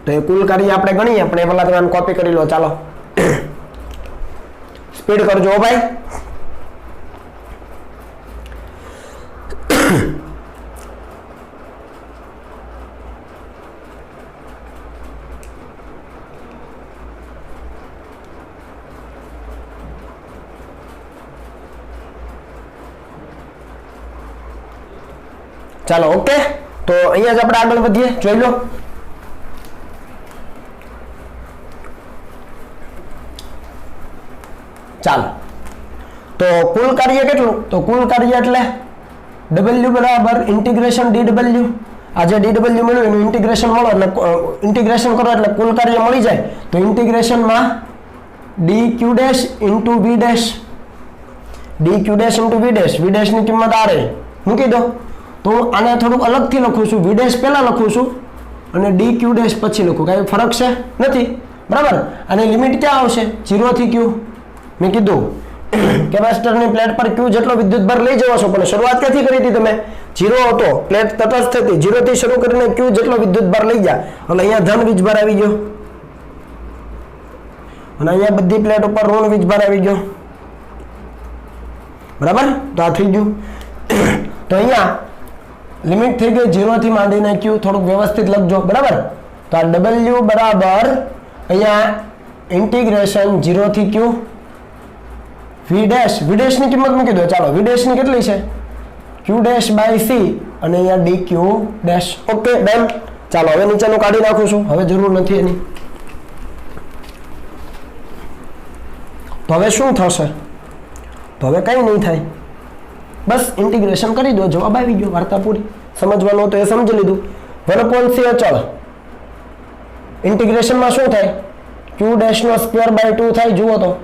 તો એ કુલ કાર્ય આપણે ગણીએ, પણ એ પહેલા તમે કોપી કરી લો. ચાલો સ્પીડ કરજો ભાઈ. ચાલો ઓકે, તો અહીંયા જ આપણે આગળ વધીએ. જોઈ લો. ચાલો, તો કુલ કાર્ય કેટલું? તો કુલ કાર્ય એટલે W બરાબર ઇન્ટિગ્રેશન DW. આ જે DW મળ્યું એનું ઇન્ટિગ્રેશન મળો એટલે ઇન્ટિગ્રેશન કરો એટલે કુલ કાર્ય મળી જાય. તો ઇન્ટિગ્રેશનમાં dq dash into v dash, dq dash into v dash, v dash ની કિંમત આ રહી, મૂકી દો. તો હું આને થોડુંક અલગથી લખું છું, v ડેશ પહેલા લખું છું અને dq ડેશ પછી લખું. કાંઈ ફરક છે નથી, બરાબર. અને લિમિટ ક્યાં આવશે? 0 થી q. મેં કીધું કેપેસિટરની પ્લેટ પર q જેટલો વિદ્યુતભાર લઈ જવો છો, પણ શરૂઆત ક્યાંથી કરી હતી તમે? 0 હતો, પ્લેટ તટસ્થ હતી, 0 થી શરૂ કરીને q જેટલો વિદ્યુતભાર લઈ ગયા એટલે અહીંયા ધન વીજભાર આવી ગયો અને અહીંયા બધી પ્લેટ ઉપર ઋણ વીજભાર આવી ગયો, બરાબર. તો આ થઈ ગયું. તો અહીંયા લિમિટ થઈ ગઈ 0 થી માંડીને q. થોડુંક વ્યવસ્થિત લખજો, બરાબર. તો આ w બરાબર અહીંયા ઇન્ટિગ્રેશન 0 થી q v ડેશ ની કિંમત મૂકી દો. ચાલો, v ડેશ ની કેટલી છે? q ડેશ બાય c અને અહીંયા dq ડેશ. Okay done. ચાલો હવે નીચેનું કાઢી નાખું છું, હવે જરૂર નથી એની. તો હવે શું થશે? તો હવે કંઈ નહીં થાય, બસ ઇન્ટિગ્રેશન કરી દો, જવાબ આવી ગયો, વાર્તા પૂરી. સમજવાનું તો એ સમજી લીધું. 1/c અચળ ઇન્ટિગ્રેશનમાં શું થાય? q ડેશ નો સ્ક્વેર બાય 2 થાય. જુઓ તો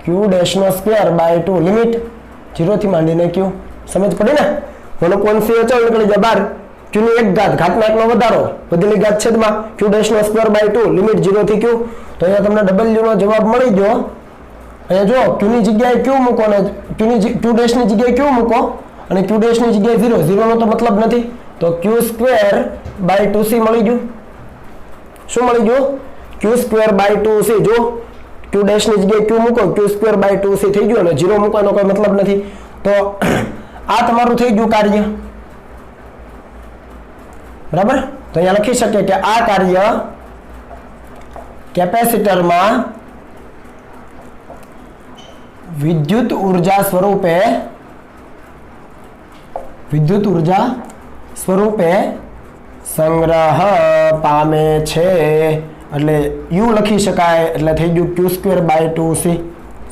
q ડેશ નો સ્ક્વેર બાય 2, લિમિટ 0 થી માંડીને q. સમજ પડી ને? 1/c અચળ નીકળી જાય બહાર. q ની એક ઘાત, ઘાતમાં એકનો વધારો, વધેલી ઘાત છેદમાં q ડેશ નો સ્ક્વેર બાય 2, લિમિટ 0 થી q. તો અહીંયા તમને w નો જવાબ મળી ગયો. અહીંયા જો q ની જગ્યાએ q મૂકો અને q ડેશ ની જગ્યાએ q મૂકો અને q ડેશ ની જગ્યાએ 0. 0 નો તો મતલબ નથી, તો q સ્ક્વેર બાય 2c મળી ગયું. શું મળી ગયું? q square by 2c. જો q ડેશ ની જગ્યાએ q મૂકો, q સ્ક્વેર બાય 2c થઈ ગયું અને 0 મૂકવાનો કોઈ મતલબ નથી. તો આ તમારું થઈ ગયું કાર્ય, બરાબર. તો અહીંયા લખી શકીએ કે આ કાર્ય કેપેસિટરમાં વિદ્યુત ઉર્જા સ્વરૂપે સંગ્રહ પામે છે. એટલે u લખી શકાય, એટલે થઈ ગયું q સ્ક્વેર બાય 2c.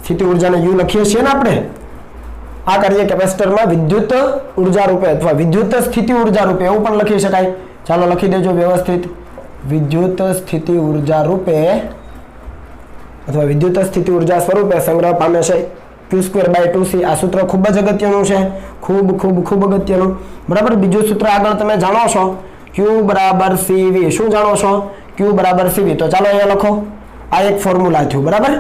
સ્થિતિ ઉર્જાને u લખીએ છીએ ને આપણે. આ કાર્ય કેપેસિટરમાં વિદ્યુત ઉર્જા રૂપે અથવા વિદ્યુત સ્થિતિ ઉર્જા રૂપે એવું પણ લખી શકાય. ચાલો લખી દેજો વ્યવસ્થિત. વિદ્યુત સ્થિતિ ઉર્જા રૂપે અથવા વિદ્યુત સ્થિતિ ઉર્જા સ્વરૂપે સંગ્રહ પામે છે q સ્ક્વેર બાય 2c. આ સૂત્ર ખૂબ જ અગત્યનું છે, ખૂબ અગત્યનું, બરાબર. બીજું સૂત્ર આગળ તમે જાણો છો, q બરાબર cv. શું જાણો છો? q બરાબર cv. તો ચાલો અહીંયા લખો, આ એક ફોર્મ્યુલા થયું, બરાબર.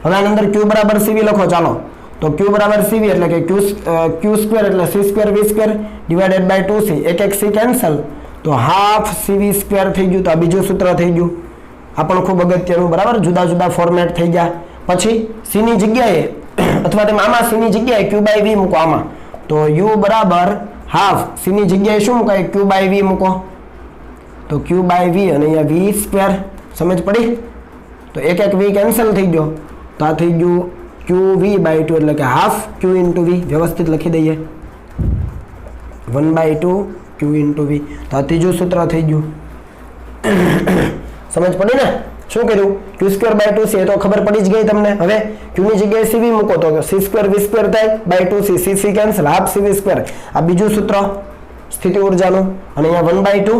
હવે આની અંદર q બરાબર cv લખો. ચાલો, તો q બરાબર cv એટલે કે q સ્ક્વેર એટલે c square v square divided by 2c. એક c કેન્સલ, તો હાફ cv સ્ક્વેર થઈ ગયું. તો આ બીજું સૂત્ર થઈ ગયું, આ પણ ખૂબ અગત્યનું, બરાબર. જુદા જુદા ફોર્મેટ થઈ ગયા. પછી c ની જગ્યાએ અથવા તમે આમાં c ની જગ્યાએ q બાય v મૂકો આમાં, તો u બરાબર હાફ. c ની જગ્યાએ શું મુકાય? q બાય v મૂકો, તો q બાય v અને અહીંયા v સ્ક્વેર. સમજ પડી? તો એક v કેન્સલ થઈ ગયો, તો આ થઈ ગયું qv બાય 2 એટલે કે હાફ q ઇન્ટુ v. વ્યવસ્થિત લખી દઈએ, 1/2 q ઇન્ટુ v. તો આ ત્રીજું સૂત્ર થઈ ગયું. સમજ પડી ને? શું કર્યું? q square by 2c. એ તો ખબર પડી જ ગઈ તમને. હવે q ની જગ્યાએ cv મૂકો તો c સ્ક્વેર v સ્ક્વેર થાય by 2c. c cancel, half cv square. આ બીજું સૂત્ર સ્થિતિ ઉર્જાનું. અને અહીંયા 1/2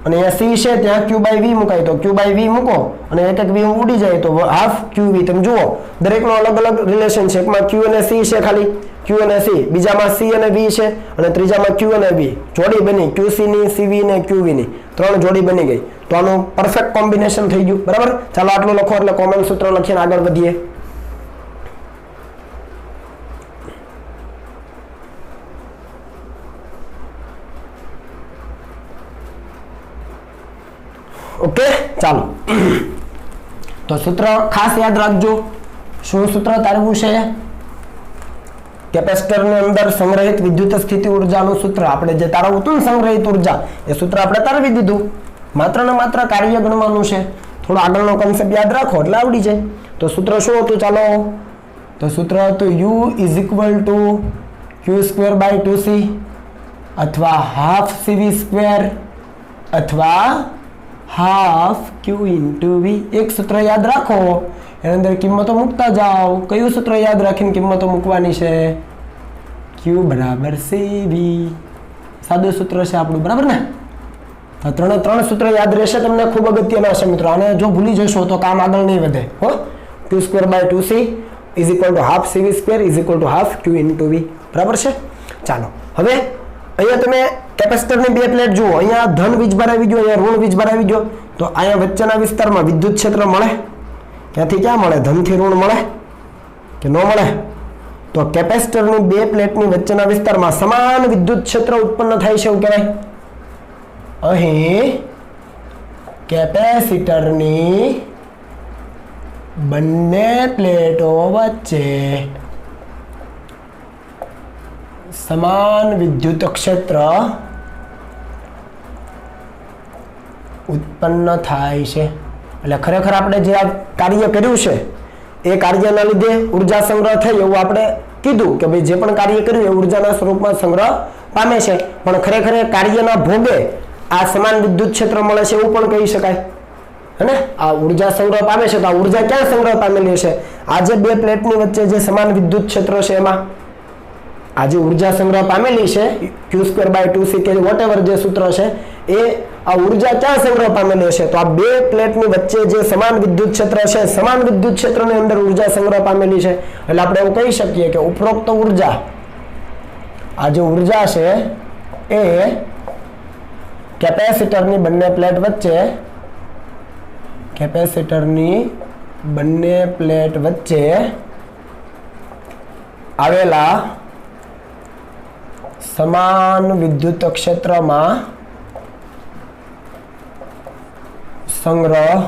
અને અહીંયા c છે ત્યાં q બાય v મુકાય, તો q બાય v મૂકો અને એક v ઉડી જાય તો હાફ qv. તમે જુઓ દરેકનો અલગ અલગ રિલેશન છે. એકમાં q અને c છે, ખાલી q અને c. બીજામાં c અને v છે અને ત્રીજામાં q અને v. જોડી બની qc ની, cv ને qv ની, ત્રણ જોડી બની ગઈ. તો આનું પરફેક્ટ કોમ્બિનેશન થઈ ગયું બરાબર. ચાલો આટલું લખો એટલે કોમન સૂત્ર લખીને આગળ વધીએ. ઓકે ચાલો તો સૂત્ર ખાસ યાદ રાખજો. શું સૂત્ર તારવું છે? કેપેસિટરની અંદર સંગ્રહિત વિદ્યુત સ્થિતિ ઉર્જાનું સૂત્ર આપણે જે તારવું હતું ને સંગ્રહિત ઉર્જા એ સૂત્ર આપણે તારવી દીધું. માત્ર ને માત્ર કાર્ય ગણવાનું છે. થોડો આગળનો કન્સેપ્ટ યાદ રાખો એટલે આવડી જાય. તો સૂત્ર શું હતું? ચાલો તો સૂત્ર હતું U = Q²/2C અથવા હાફ CV² અથવા હાફ Q × V. એક સૂત્ર યાદ રાખો એની અંદર કિંમતો મૂકતા જાઓ. કયું સૂત્ર યાદ રાખીને કિંમતો મૂકવાની છે? Q = CV. સાદું સૂત્ર છે આપણું બરાબર ને. તો ત્રણ સૂત્ર યાદ રહેશે તમને, ખૂબ અગત્યના છે મિત્રો. અને જો ભૂલી જશો તો કામ આગળ નહીં વધે હો. Q²/2C = half CV² = half Q × V બરાબર છે. ચાલો હવે અહીંયા તમે કેપેસિટરની બે પ્લેટ જુઓ. અહીંયા ધન વીજભાર આવી ગયો, અહીંયા ઋણ વીજભાર આવી ગયો. તો અહીંયા વચ્ચેના વિસ્તારમાં વિદ્યુત ક્ષેત્ર મળે? ક્યાંથી ક્યાં મળે? ધનથી ઋણ મળે કે ન મળે? તો કેપેસિટરની બે પ્લેટની વચ્ચેના વિસ્તારમાં સમાન વિદ્યુત ક્ષેત્ર ઉત્પન્ન થાય છે એવું કહેવાય. અહીં કેપેસિટરની બંને પ્લેટો વચ્ચે સમાન વિદ્યુત ક્ષેત્ર ઉત્પન્ન થાય છે. એટલે ખરેખર આપણે જે આ કાર્ય કર્યું છે એ કાર્યના લીધે ઉર્જા સંગ્રહ થઈ એવું આપણે કીધું કે ભાઈ જે પણ કાર્ય કર્યું એ ઉર્જાના સ્વરૂપમાં સંગ્રહ પામે છે. પણ ખરેખર કાર્યના ભોગે આ સમાન વિદ્યુત ક્ષેત્ર મળે છે એવું પણ કહી શકાય હે ને. આ ઉર્જા સંગ્રહ પામે છે તો આ ઉર્જા ક્યાં સંગ્રહ પામેલી છે? આ જે બે પ્લેટની વચ્ચે જે સમાન વિદ્યુત ક્ષેત્ર છે એમાં આ જે ઉર્જા સંગ્રહ પામેલી છે Q²/2C કે વોટેવર જે સૂત્ર છે એ આ ઉર્જા ક્યાં સંગ્રહ પામેલી છે? તો આ બે પ્લેટની વચ્ચે જે સમાન વિદ્યુત ક્ષેત્ર છે, સમાન વિદ્યુત ક્ષેત્રની અંદર ઉર્જા સંગ્રહ પામેલી છે. એટલે આપણે એવું કહી શકીએ કે ઉપરોક્ત ઉર્જા, આ જે ઉર્જા છે એ કેપેસિટરની બંને પ્લેટ વચ્ચે આવેલા સમાન વિદ્યુત ક્ષેત્રમાં સંગ્રહ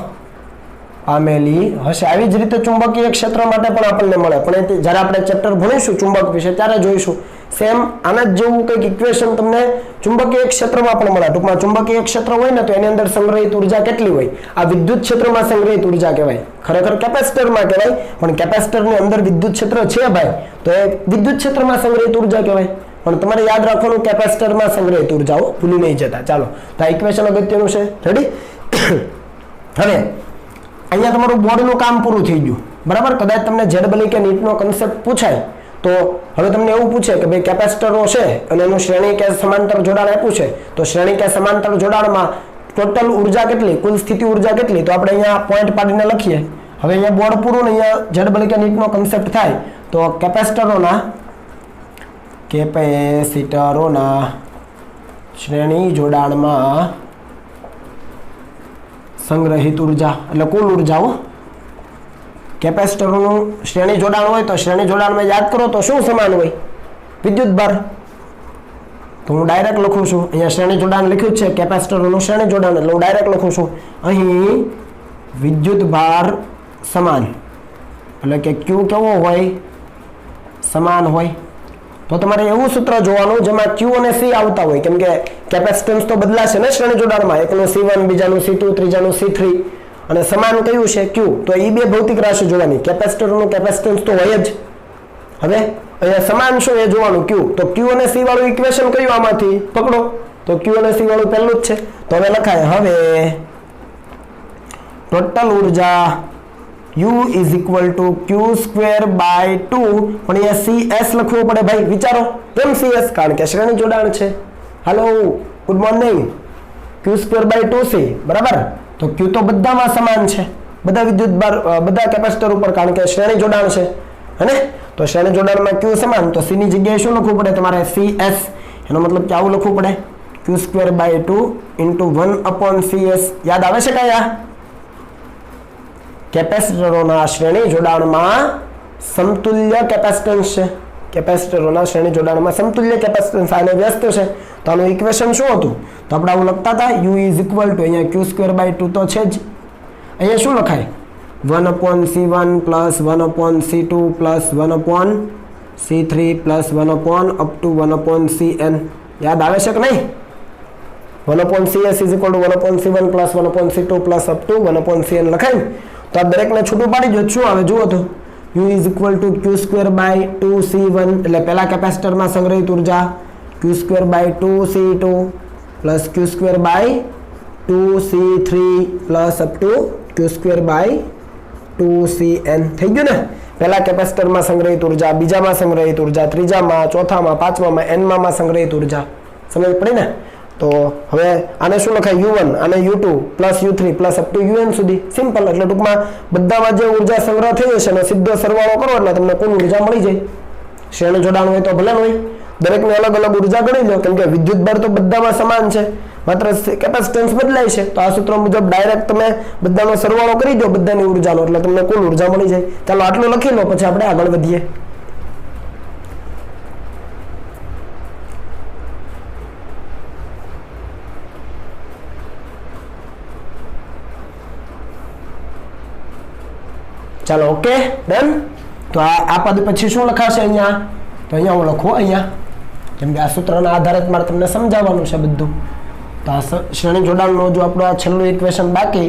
પામેલી હશે. આવી જ રીતે ચુંબકીય ક્ષેત્ર માટે પણ આપણને મળે, પણ જ્યારે આપણે ચેપ્ટર ભણીશું ચુંબક વિશે ત્યારે જોઈશું. સેમ આના જ જેવું કંઈક ઇક્વેશન તમને ચુંબકીય ક્ષેત્રમાં પણ મળે. ટૂંકમાં ચુંબકીય ક્ષેત્ર હોય ને તો એની અંદર સંગ્રહિત ઉર્જા કેટલી હોય? આ વિદ્યુત ક્ષેત્રમાં સંગ્રહિત ઉર્જા કહેવાય. ખરેખર કેપેસિટરમાં કહેવાય, પણ કેપેસિટરની અંદર વિદ્યુત ક્ષેત્ર છે ભાઈ, તો એ વિદ્યુત ક્ષેત્રમાં સંગ્રહિત ઉર્જા કહેવાય. પણ તમારે યાદ રાખવાનું કેપેસિટરમાં સંગ્રહિત ઉર્જાઓ ભૂલી નહીં જતા. ચાલો તો આ ઇક્વેશન અગત્યનું છે. રેડી? હવે અહીંયા તમારું બોર્ડનું કામ પૂરું થઈ ગયું બરાબર. કદાચ તમને ZEE કે નીટનો કન્સેપ્ટ પૂછાય તો હવે તમને એવું પૂછે કે ભાઈ કેપેસિટરો છે અને એનું શ્રેણી કે સમાંતર જોડાણ આપ્યું છે, તો શ્રેણી કે સમાંતર જોડાણમાં ટોટલ ઉર્જા કેટલી, કુલ સ્થિતિ ઉર્જા કેટલી? તો આપણે અહીંયા પોઈન્ટ પાડીને લખીએ. હવે અહીંયા બોર્ડ પૂરું ને અહીંયા ZEE કે નીટનો કન્સેપ્ટ થાય તો કેપેસિટરોના શ્રેણી જોડાણમાં સંગ્રહિત ઉર્જા એટલે કુલ ઉર્જાઓ. કેપેસિટરનું શ્રેણી જોડાણ હોય તો શ્રેણી જોડાણમાં યાદ કરો તો શું સમાન હોય? વિદ્યુત ભાર. તો હું ડાયરેક્ટ લખું છું, અહીંયા શ્રેણી જોડાણ લખ્યું છે કેપેસિટરનું શ્રેણી જોડાણ, એટલે હું ડાયરેક્ટ લખું છું અહીં વિદ્યુત ભાર સમાન, એટલે કે Q કેવો હોય? સમાન હોય. તો તમારે એવું સૂત્ર જોવાનું જેમાં Q અને C આવતા હોય, કેમ કે કેપેસિટન્સ તો બદલાશે ને શ્રેણી જોડાણમાં. એકનું C1, બીજાનું C2, ત્રીજાનું C3 અને સમાન કયું છે? Q. તો એ બે ભૌતિક રાશિ જોવાની. કેપેસિટરનું કેપેસિટન્સ તો હોય જ. હવે અહીંયા સમાન શું એ જોવાનું Q. તો Q અને C વાળું ઇક્વેશન કયું આમાંથી પકડો? તો Q અને C વાળું પહેલું જ છે. તો હવે લખાય હવે ટોટલ ઉર્જા U = Q²/2, પણ અહીંયા CS લખવું પડે ભાઈ. વિચારો કેમ CS? કારણ કે શ્રેણી જોડાણ છે. હાલો ગુડ મોર્નિંગ. Q²/2C બરાબર. તો Q તો બધામાં સમાન છે, બધા વિદ્યુત ભાર બધા કેપેસિટર ઉપર, કારણ કે શ્રેણી જોડાણ છે હે. તો શ્રેણી જોડાણમાં Q સમાન, તો C ની જગ્યાએ શું લખવું પડે તમારે? CS. એનો મતલબ કે આવું લખવું પડે q²/2 ઇન્ટુ 1/cs યાદ આવે છે કયા કેપેસિટરોના શ્રેણી જોડાણમાં સમતુલ્ય કેપેસિટન્સ છે કેપેસિટરોના શ્રેણી જોડાણમાં સમતુલ્ય કેપેસિટન્સ આને વ્યસ્ત છે તો આનું ઇક્વેશન શું હતું તો આપણે આવું લખતા હતા u અહીંયા q²/2 તો છે જ અહીંયા શું લખાય 1/c1 plus 1/c2 plus 1/c3 plus 1/1/cn યાદ આવે છે કે નહીં 1/cs = 1/c1 plus 1/c2 plus 1/cn લખાય ને તો આ દરેકને છૂટું પાડી દો શું આવે જુઓ તો u = q²/2c1 એટલે પહેલા કેપેસિટરમાં સંગ્રહિત ઉર્જા q²/2c2 plus q²/2c3 plus q²/2cn થઈ ગયું ને પહેલા કેપેસિટરમાં સંગ્રહિત ઉર્જા બીજામાં સંગ્રહિત ઉર્જા ત્રીજામાં ચોથામાં પાંચમામાં nમાં સંગ્રહિત ઉર્જા સમજ પડી ને તો હવે આને શું લખાય u1 આને u2 plus u3 plus un સુધી સિમ્પલ એટલે ટૂંકમાં બધામાં જે ઉર્જા સંગ્રહ થઈ જશે એનો સીધો સરવાળો કરો એટલે તમને કુલ ઉર્જા મળી જાય શ્રેણી જોડાણ હોય તો ભલે હોય દરેકને અલગ અલગ ઉર્જા ગણી લો કેમ કે વિદ્યુત ભાર તો બધામાં સમાન છે માત્ર કેપેસિટન્સ બદલાય છે તો આ સૂત્ર મુજબ ડાયરેક્ટ તમે બધાનો સરવાળો કરી દો બધાની ઉર્જાનો એટલે તમને કુલ ઉર્જા મળી જાય ચાલો આટલું લખી લો પછી આપણે આગળ વધીએ ચાલો ઓકે ડન તો આ પદ પછી શું લખાશે અહીંયા તો અહીંયા હું લખું અહીંયા કેમ કે આ સૂત્રના આધારે મારે તમને સમજાવવાનું છે બધું તો આ શ્રેણી જોડાણનું જો આપણું આ છેલ્લું ઇક્વેશન બાકી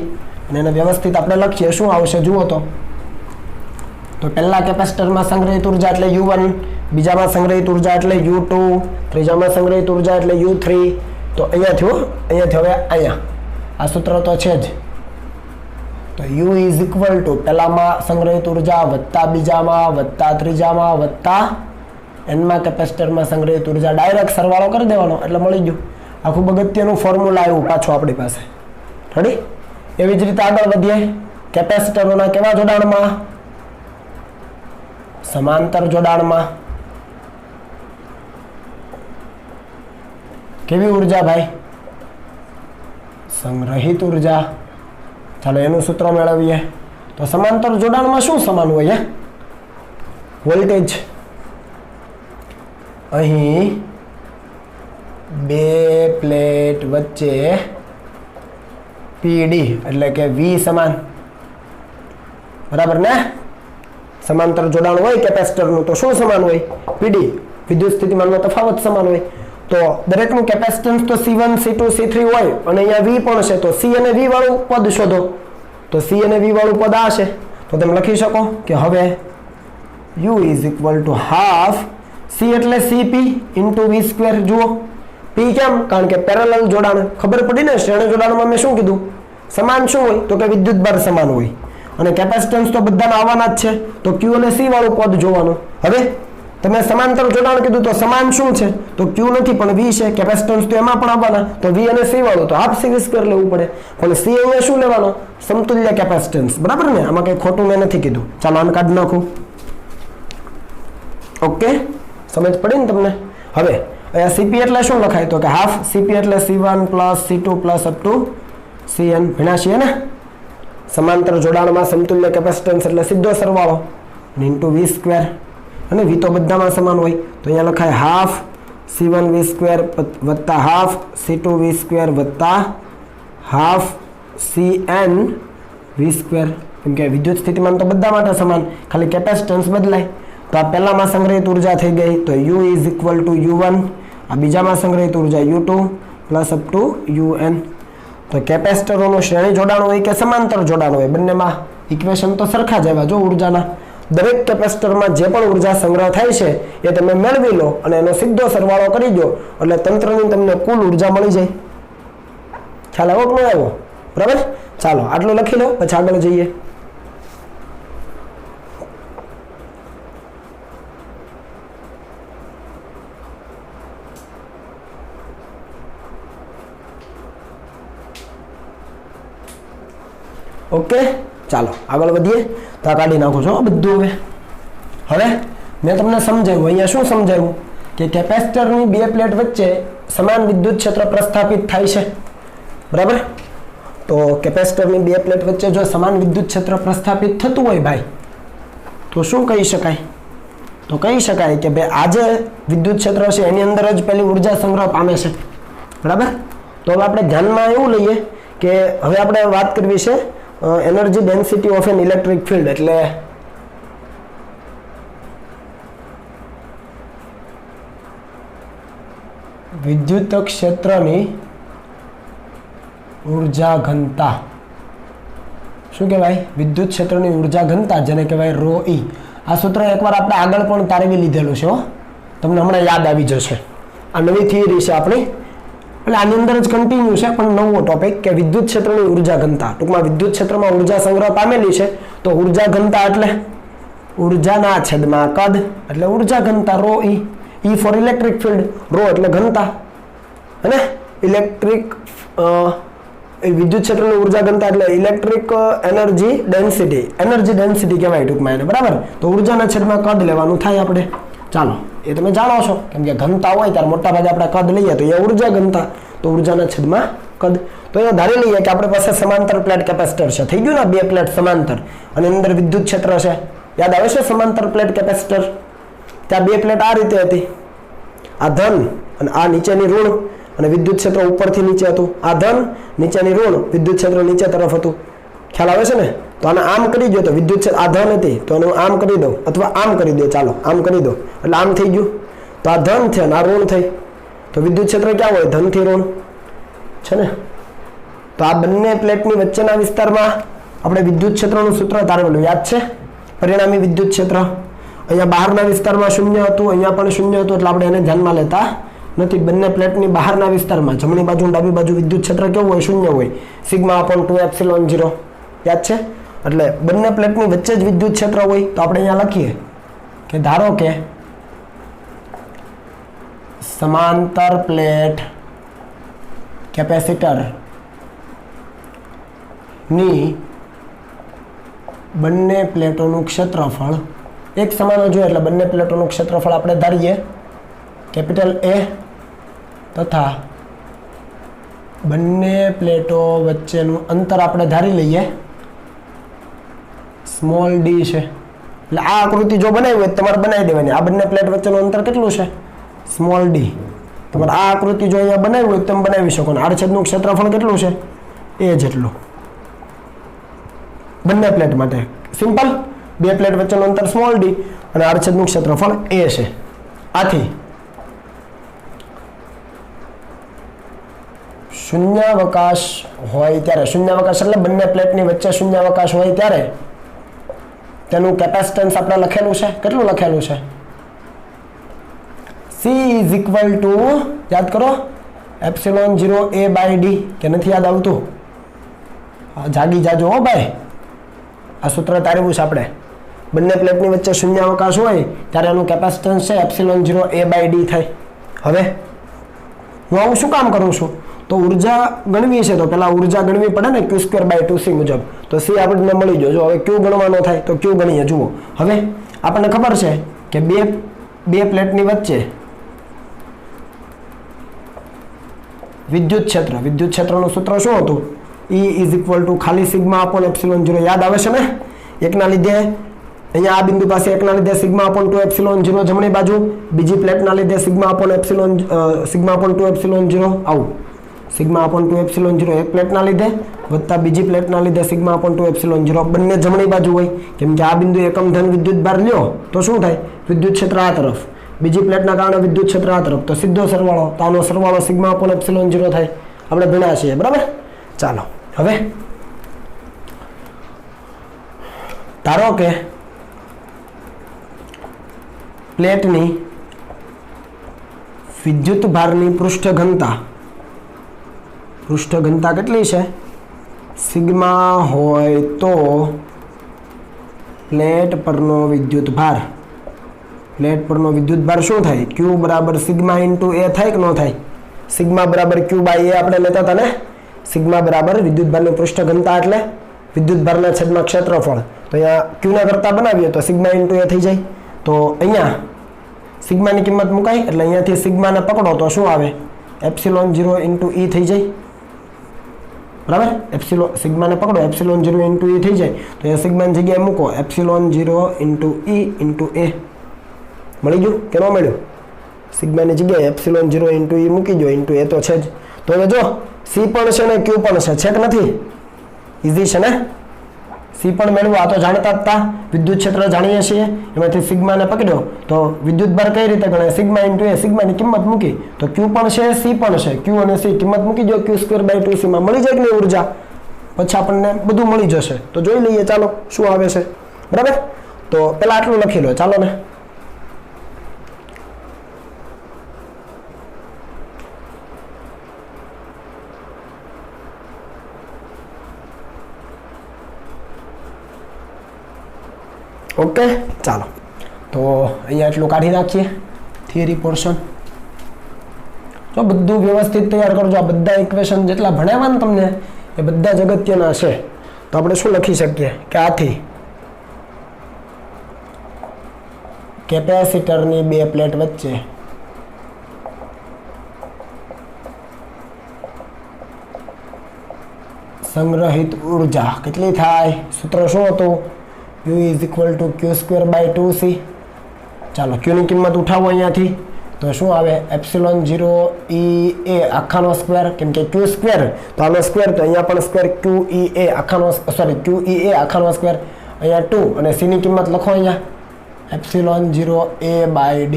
અને એને વ્યવસ્થિત આપણે લખીએ શું આવશે જુઓ તો પહેલા કેપેસિટરમાં સંગ્રહિત ઉર્જા એટલે u1 બીજામાં સંગ્રહિત ઉર્જા એટલે u2 ત્રીજામાં સંગ્રહિત ઉર્જા એટલે u3 તો અહીંયાથી હવે અહીંયા આ સૂત્ર તો છે જ તો u = પહેલામાં સંગ્રહિત ઉર્જા વત્તા બીજામાં વત્તા ત્રીજામાં વત્તા એનમાં કેપેસિટરમાં સંગ્રહિત ઉર્જા ડાયરેક્ટ સરવાળો કરી દેવાનો એટલે મળી ગયું આખું અગત્યનું ફોર્મ્યુલા આવ્યું પાછું આપણી પાસે રેડી એવી જ રીતે આગળ વધીએ કેપેસિટરોના કેવા જોડાણમાં સમાંતર જોડાણમાં કેવી ઉર્જા ભાઈ સંગ્રહિત ઉર્જા ચાલો એનું સૂત્ર મેળવીએ તો સમાંતર જોડાણમાં શું સમાન હોય વોલ્ટેજ અહીં બે પ્લેટ વચ્ચે PD એટલે કે V સમાન બરાબર ને સમાંતર જોડાણ હોય કેપેસિટરનું તો શું સમાન હોય PD વિદ્યુત સ્થિતિમાનનો તફાવત સમાન હોય તો દરેકનું કેપેસિટન્સ તો C1 C2 C3 હોય અને અહીંયા V પણ છે તો C અને V વાળું પદ શોધો તો C અને V વાળું પદ આ છે તો તમે લખી શકો કે હવે U = half C એટલે CP into V² જુઓ P કેમ કારણ કે પેરેલલ જોડાણ ખબર પડી ને શ્રેણી જોડાણમાં મેં શું કીધું સમાન શું હોય તો કે વિદ્યુત ભાર સમાન હોય અને કેપેસિટન્સ તો બધાના આવવાના જ છે તો Q અને C વાળું પદ જોવાનું હવે તમે સમાંતર જોડાણ કીધું તો સમાન શું છે તો Q નથી પણ V છે કેપેસિટન્સ તો એમાં પણ આવવાના તો V અને C વાળું તો હાફ C² લેવું પડે પણ C અહીંયા શું લેવાનો સમતુલ્ય કેપેસિટન્સ બરાબર ને આમાં કંઈ ખોટું મેં નથી કીધું ચાલો આને કાઢી નાખું ઓકે સમજ પડી ને તમને હવે અહીંયા CP એટલે શું લખાય તો કે હાફ CP એટલે C1 plus C2 plus CN ભણ્યા છીએ ને સમાંતર જોડાણમાં સમતુલ્ય કેપેસિટન્સ એટલે સીધો સરવાળો ઇન્ટુ V² અને V તો બધામાં સમાન હોય તો અહીંયા લખાય હાફ C1 V² વત્તા હાફ C2 V² વત્તા હાફ CN V² કેમ કે વિદ્યુત સ્થિતિમાન તો બધા માટે સમાન ખાલી કેપેસિટન્સ બદલાય તો આ પહેલામાં સંગ્રહિત ઉર્જા થઈ ગઈ તો U = U1 આ બીજામાં સંગ્રહિત ઉર્જા U2 પ્લસ UN તો કેપેસિટરોનું શ્રેણી જોડાણ હોય કે સમાંતર જોડાણ હોય બંનેમાં ઇક્વેશન તો સરખા જ આવ્યા જો ઉર્જાના દરેક કેપેસિટરમાં જે પણ ઉર્જા સંગ્રહ થાય છે એ તમે મેળવી લો અને એનો સીધો સરવાળો કરી દો એટલે તંત્રની તમને કુલ ઉર્જા મળી જાય ખ્યાલ આવ્યો કે ન આવ્યો બરાબર ચાલો આટલું લખી લો પછી આગળ જઈએ ઓકે ચાલો આગળ વધીએ તો કાઢી નાખો છો બધું હવે મેં તમને સમજાવ્યું અહીંયા શું સમજાવ્યું કે કેપેસિટરની બે પ્લેટ વચ્ચે સમાન વિદ્યુત ક્ષેત્ર પ્રસ્થાપિત થાય છે, બરાબર? તો કેપેસિટરની બે પ્લેટ વચ્ચે જો સમાન વિદ્યુત ક્ષેત્ર પ્રસ્થાપિત થતું હોય ભાઈ, તો શું કહી શકાય? તો કહી શકાય કે ભાઈ આ જે વિદ્યુત ક્ષેત્ર છે એની અંદર જ પેલી ઉર્જા સંગ્રહ પામે છે, બરાબર? તો હવે આપણે ધ્યાનમાં એવું લઈએ કે હવે આપણે વાત કરવી છે energy density of an electric field, એટલે વિદ્યુત ક્ષેત્રની ઉર્જા ઘનતા. શું કહેવાય? વિદ્યુત ક્ષેત્રની ઉર્જા ઘનતા, જેને કહેવાય ρ E. આ સૂત્ર એકવાર આપણે આગળ પણ તારવી લીધેલું છે, તમને હમણાં યાદ આવી જશે. આ નવી થિયરી છે આપણી, એટલે આની અંદર જ કન્ટિન્યુ છે, પણ નવો ટોપિક કે વિદ્યુત ક્ષેત્રની ઉર્જા ઘનતા. ટૂંકમાં વિદ્યુત ક્ષેત્રમાં ઉર્જા સંગ્રહ પામેલી છે, તો ઉર્જા ઘનતા એટલે ઉર્જાના છેદમાં કદ, એટલે ઉર્જા ઘનતા ρ E. E for electric field, ρ એટલે ઘનતા, અને ઇલેક્ટ્રિક વિદ્યુત ક્ષેત્રની ઉર્જા ઘનતા એટલે ઇલેક્ટ્રિક એનર્જી ડેન્સિટી કહેવાય ટૂંકમાં એને, બરાબર? તો ઉર્જાના છેદમાં કદ લેવાનું થાય આપણે. ચાલો, એ તમે જાણો છો, કેમ કે ઘનતા હોય ત્યારે મોટા ભાગે આપણે કદ લઈએ, તો એ ઉર્જા ઘનતા, તો ઉર્જાના છેદમાં કદ. તો અહીંયા ધારી લઈએ કે આપણી પાસે સમાંતર પ્લેટ કેપેસિટર છે, થઈ ગયું ને? બે પ્લેટ સમાંતર, અને અંદર વિદ્યુત ક્ષેત્ર છે. યાદ આવે છે સમાંતર પ્લેટ કેપેસિટર? ત્યાં બે પ્લેટ આ રીતે હતી, આ ધન અને આ નીચેની ઋણ, અને વિદ્યુત ક્ષેત્ર ઉપરથી નીચે હતું. આ ધન, નીચેની ઋણ, વિદ્યુત ક્ષેત્ર નીચે તરફ હતું. ખ્યાલ આવે છે ને? તો આને આમ કરી દો તો વિદ્યુત ક્ષેત્ર, આ ધન હતી તો એનું આમ કરી દો, અથવા આમ કરી દો, ચાલો આમ કરી દો, એટલે આમ થઈ ગયું. તો આ ધન છે અને આ ઋણ થઈ, તો વિદ્યુત ક્ષેત્ર ક્યાં હોય? ધનથી ઋણ છે ને? તો આ બંને પ્લેટની વચ્ચેના વિસ્તારમાં આપણે વિદ્યુત ક્ષેત્રનું સૂત્ર તારવેલું યાદ છે, પરિણામી વિદ્યુત ક્ષેત્ર. અહીંયા બહારના વિસ્તારમાં શૂન્ય હતું, અહીંયા પણ શૂન્ય હતું, એટલે આપણે એને ધ્યાનમાં લેતા નથી. બંને પ્લેટની બહારના વિસ્તારમાં જમણી બાજુ ડાબી બાજુ વિદ્યુત ક્ષેત્ર કેવું હોય? શૂન્ય હોય. સિગ્મા અપોન 2ε0 યાદ છે? એટલે બંને પ્લેટની વચ્ચે જ વિદ્યુત ક્ષેત્ર હોય. તો આપણે અહીંયા લખીએ કે ધારો કે સમાંતર પ્લેટ કેપેસિટર ની બંને પ્લેટોનું ક્ષેત્રફળ એક સમાન જોઈએ, એટલે બંને પ્લેટોનું ક્ષેત્રફળ આપણે ધારીએ કેપિટલ A, તથા બંને પ્લેટો વચ્ચેનું અંતર આપણે ધારી લઈએ સ્મોલ d છે. એટલે આ આકૃતિ જો બનાવી હોય તમારે બનાવી દેવાની. આ બંને પ્લેટ વચ્ચેનું અંતર કેટલું છે? Small d. તમારે આ આકૃતિ જો અહીંયા બનાવી હોય તમે બનાવી શકો. આડછેદનું ક્ષેત્રફળ કેટલું છે? A જેટલું બંને પ્લેટ માટે. સિમ્પલ. બે પ્લેટ વચ્ચેનું અંતર સ્મોલ d અને આડછેદનું ક્ષેત્રફળ A છે. આથી શૂન્યાવકાશ હોય ત્યારે, શૂન્યાવકાશ એટલે બંને પ્લેટની વચ્ચે શૂન્યાવકાશ હોય ત્યારે તેનું કેપેસિટન્સ આપણે લખેલું છે. કેટલું લખેલું છે? C ઇઝ ઇક્વલ ટુ, યાદ કરો, ε0 A/d. કે નથી યાદ આવતું? જાગી જાજો હો ભાઈ, આ સૂત્ર તારવ્યું છે આપણે. બંને પ્લેટની વચ્ચે શૂન્યાવકાશ હોય ત્યારે એનું કેપેસિટન્સ છે ε0 A/d થાય. હવે હું આવું શું કામ કરું છું? તો ઉર્જા ગણવી છે, તો પેલા ઉર્જા ગણવી પડે ને, q²/2c મુજબ. તો c આપણને મળી ગયો. જો હવે q ગણવાનો થાય તો q ગણીએ. જુઓ, હવે આપણને ખબર છે કે બે પ્લેટની વચ્ચે વિદ્યુત ક્ષેત્રનું સૂત્ર શું હતું? E ઇઝ ઇક્વલ ટુ ખાલી સિગ્મા અપોન ε0. યાદ આવે છે ને? એકના લીધે અહીંયા આ બિંદુ પાસે એકના લીધે સિગ્મા અપોન 2ε0 જમણી બાજુ, બીજી પ્લેટના લીધે સિગ્મા અપોન 2ε0 આવું. સિગ્મા અપોન 2ε0 એક પ્લેટના લીધે વત્તા બીજી પ્લેટના લીધે સિગ્મા અપોન 2ε0, બંને જમણી બાજુ હોય. કેમ કે આ બિંદુ એકમ ધન વિદ્યુત ભાર લ્યો તો શું થાય? વિદ્યુત ક્ષેત્ર આ તરફ, બીજી પ્લેટના કારણે વિદ્યુત ક્ષેત્ર આ તરફ, તો સીધો સરવાળો, તો આનો સરવાળો સિગ્મા અપોન ε0 થાય. આપણે ભણ્યા છીએ, બરાબર? ચાલો, હવે ધારો કે પ્લેટની વિદ્યુત ભારની પૃષ્ઠ ઘનતા કેટલી છે? સિગ્મા હોય તો પ્લેટ પરનો વિદ્યુત ભાર શું થાય? Q બરાબર સિગ્મા ઇન્ટુ A થાય કે ન થાય? સિગ્મા બરાબર Q બાય A આપણે લેતા હતા ને? સિગ્મા બરાબર વિદ્યુત ભારની પૃષ્ઠ ઘનતા એટલે વિદ્યુત ભારના છેદમાં ક્ષેત્રફળ. તો અહીંયા Q ના કરતા બનાવીએ તો સિગ્મા ઇન્ટુ A થઈ જાય. તો અહીંયા સિગ્માની કિંમત મુકાય એટલે અહીંયાથી સિગ્માને પકડો તો શું આવે એપ્સિલોન 0 ઇન્ટુ ઈ થઈ જાય, બરાબર. સિગ્માને પકડો એપ્સિલોન 0 ઇન્ટુ ઈ થઈ જાય તો એ સિગ્માની જગ્યાએ મૂકો એપ્સિલોન 0 ઇન્ટુ ઈ ઇન્ટુ એ. મળી ગયું કે ન મળ્યું? સિગ્માની જગ્યાએ એપ્સિલોન 0 ઇન્ટુ ઈ મૂકી દો, ઇન્ટુ એ તો છે જ. તો હવે જો સી પણ છે ને ક્યુ પણ છે કે નથી? ઇઝી છે ને? સી પણ મેળવો, આ તો જાણતા જ હતા, વિદ્યુત ક્ષેત્ર જાણીએ છીએ, એમાંથી સિગ્માને પકડ્યો તો વિદ્યુત ભાર કઈ રીતે ગણાય? સિગ્મા ઇન્ટુ એ, સિગ્માની કિંમત મૂકી તો ક્યુ પણ છે સી પણ છે, ક્યુ અને સી કિંમત મૂકી દો, Q²/2C માં મળી જાય કે નહીં ઉર્જા? પછી આપણને બધું મળી જશે. તો જોઈ લઈએ ચાલો શું આવે છે, બરાબર. તો પેલા આટલું લખી લો ચાલો ને. ઓકે ચાલો, તો અહીંયા એટલું કાઢી નાખીએ થિયરી પોર્શન. જો બધું વ્યવસ્થિત તૈયાર કરજો, આ બધા ઇક્વેશન જેટલા ભણાવ્યા ને તમને એ બધા જ અગત્યના છે. તો આપણે શું લખી શકીએ કે આથી કેપેસિટરની બે પ્લેટ વચ્ચે સંગ્રહિત ઉર્જા કેટલી થાય? સૂત્ર શું હતું? U is equal to Q²/2C. ચાલો ક્યુની કિંમત ઉઠાવો અહીંયાથી તો શું આવે એપ્સિલોન 0 ઈ એ આખાનો સ્ક્વેર, કેમ કે Q સ્ક્વેર તો આનો સ્ક્વેર તો અહીંયા પણ સ્ક્વેર Q ઈ એ આખાનો Q ઈ એ આખાનો સ્ક્વેર, અહીંયા 2 અને C ની કિંમત લખો અહીંયા એપ્સિલોન 0 A/D.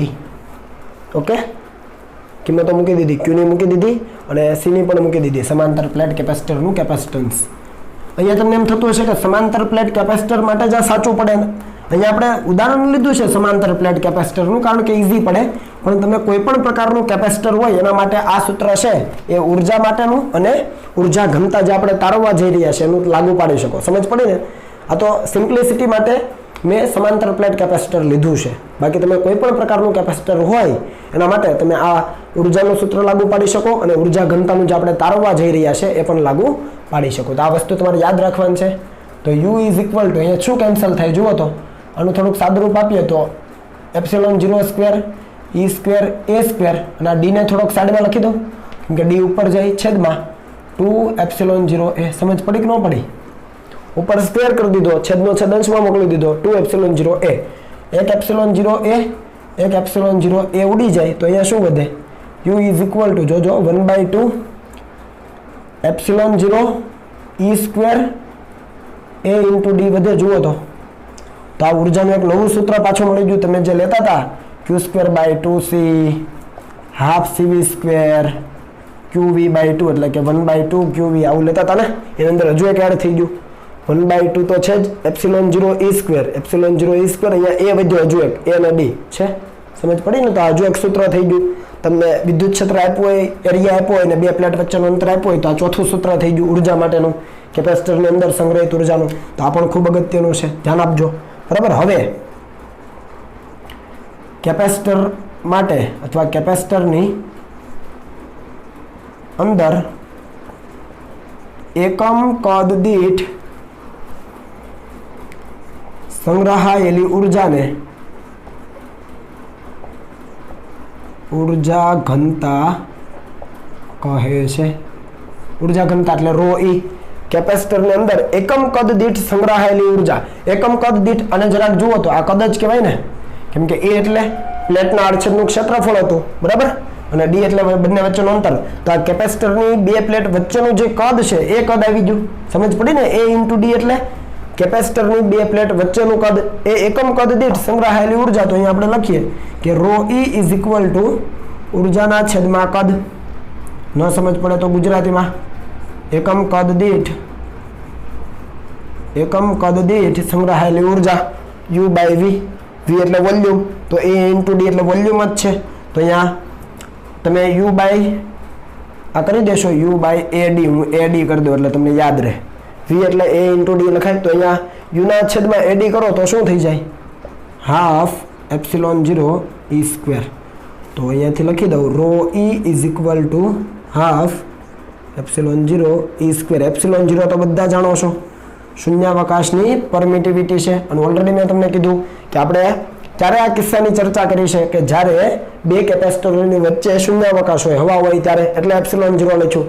ઓકે, કિંમતો મૂકી દીધી, Q ની મૂકી દીધી અને C ની પણ મૂકી દીધી. સમાંતર પ્લેટ કેપેસિટરનું કેપેસિટન્સ. અહીંયા તમને એમ થતું હશે કે સમાંતર પ્લેટ કેપેસિટર માટે જ આ સાચું પડે ને? અહીંયા આપણે ઉદાહરણ લીધું છે સમાંતર પ્લેટ કેપેસિટરનું કારણ કે ઇઝી પડે, પણ તમે કોઈ પણ પ્રકારનું કેપેસિટર હોય એના માટે આ સૂત્ર છે એ ઉર્જા માટેનું અને ઉર્જા ઘનતા જે આપણે તારવવા જઈ રહ્યા છે એનું લાગુ પાડી શકો. સમજ પડી ને? આ તો સિમ્પ્લિસિટી માટે મેં સમાંતર પ્લેટ કેપેસિટર લીધું છે, બાકી તમે કોઈ પણ પ્રકારનું કેપેસિટર હોય એના માટે તમે આ ઉર્જાનું સૂત્ર લાગુ પાડી શકો અને ઉર્જા ઘનતાનું જે આપણે તારવવા જઈ રહ્યા છે એ પણ લાગુ પાડી શકો. તો આ વસ્તુ તમારે યાદ રાખવાની છે. તો U ઇઝ ઇક્વલ ટુ અહીંયા શું કેન્સલ થાય જુઓ તો, આનું થોડુંક સાદુરૂપ આપીએ તો એપ્સિલોન 0 સ્ક્વેર ઈ સ્ક્વેર એ સ્ક્વેર અને આ ડીને થોડોક સાઈડમાં લખી દો કેમ કે ડી ઉપર જાય છેદમાં 2 એપ્સિલોન 0 એ. સમજ પડી કે ન પડી? ઉપર સ્ક્વેર કરી દીધો, છેદનો છેદ અંશમાં મોકલી દીધો, 2 એપ્સિલોન 0 એ. એક એપ્સિલોન 0 એ એક એપ્સિલોન 0 એ ઉડી જાય તો અહીંયા શું વધે? U ઇઝ ઇક્વલ ટુ જોજો 1/2 એપ્સિલોન 0 ઈ સ્ક્વેર એ ઇન્ટુ ડી વધે. જુઓ તો આ ઉર્જાનું એક નવું સૂત્ર પાછું મળી ગયું. તમે જે લેતા હતા Q²/2C half CV square QV/2 એટલે કે 1/2 QV આવું લેતા હતા ને, એની અંદર હજુ એક એડ થઈ ગયું 1/2 તો છે જ એપ્સિલોન 0 ઈ સ્ક્વેર, એપ્સિલોન 0 ઈ સ્ક્વેર, અહીંયા એ વધ્યો હજુ એક, એ અને ડી છે. સમજ પડી ને? તો હજુ એક સૂત્ર થઈ ગયું. તમને વિદ્યુત ક્ષેત્ર આપ્યું હોય, એરિયા આપ્યો હોય ને બે પ્લેટ વચ્ચેનું અંતર આપ્યું હોય તો આ ચોથું સૂત્ર થઈ ગયું ઉર્જા માટેનું, કેપેસિટરની અંદર સંગ્રહિત ઉર્જાનું. તો આ પણ ખૂબ અગત્યનું છે, ધ્યાન આપજો, બરાબર. હવે કેપેસિટર માટે અથવા કેપેસિટરની અંદર એકમ કદ દીઠ સંગ્રહાયેલી ઉર્જાને ઉર્જા ઘનતા કહે છે. ઉર્જા ઘનતા એટલે ρ E. કેપેસિટરની અંદર એકમ કદ દીઠ સંગ્રહાયેલી ઉર્જા, એકમ કદ દીઠ, અને જરાક જુઓ તો આ કદ જ કહેવાય ને, કેમ કે એ એટલે પ્લેટના આડછેદનું ક્ષેત્રફળ હતું, બરાબર, અને ડી એટલે બંને વચ્ચેનું અંતર. તો આ કેપેસિટરની બે પ્લેટ વચ્ચેનું જે કદ છે એ કદ આવી ગયું. સમજ પડી ને? એ ઇન્ટુ ડી એટલે કેપેસિટરની બે પ્લેટ વચ્ચેનું કદ એ એકમ કદ દીઠ સંગ્રહાયેલી ઉર્જા. તો અહીંયા આપણે લખીએ કે ρ E ઇઝ ઇક્વલ ટુ ઉર્જાના છેદમાં કદ. ન સમજ પડે તો ગુજરાતીમાં એકમ કદ દીઠ સંગ્રહાયેલી ઉર્જા U/V. V એટલે વોલ્યુમ, તો A ઇન્ટુ ડી એટલે વોલ્યુમ જ છે. તો અહીંયા તમે આ કરી દેશો U/AD, હું AD કરી દઉં એટલે તમને યાદ રહે. V એટલે A ઇન્ટુ ડી લખાય. તો અહીંયા યુના છેદમાં AD કરો તો શું થઈ જાય? હાફ એપ્સિલોન 0 ઈ સ્ક્વેર. તો અહીંયાથી લખી દઉં ρ E is equal to half epsilon 0 E square. Epsilon 0 તો બધા જાણો છો, શૂન્યાવકાશની પરમિટિવિટી છે. અને ઓલરેડી મેં તમને કીધું કે આપણે ત્યારે આ કિસ્સાની ચર્ચા કરી છે કે જ્યારે બે કેપેસિટરોની વચ્ચે શૂન્યાવકાશ હોય, હવા હોય ત્યારે, એટલે એપ્સિલોન 0 લખ્યું.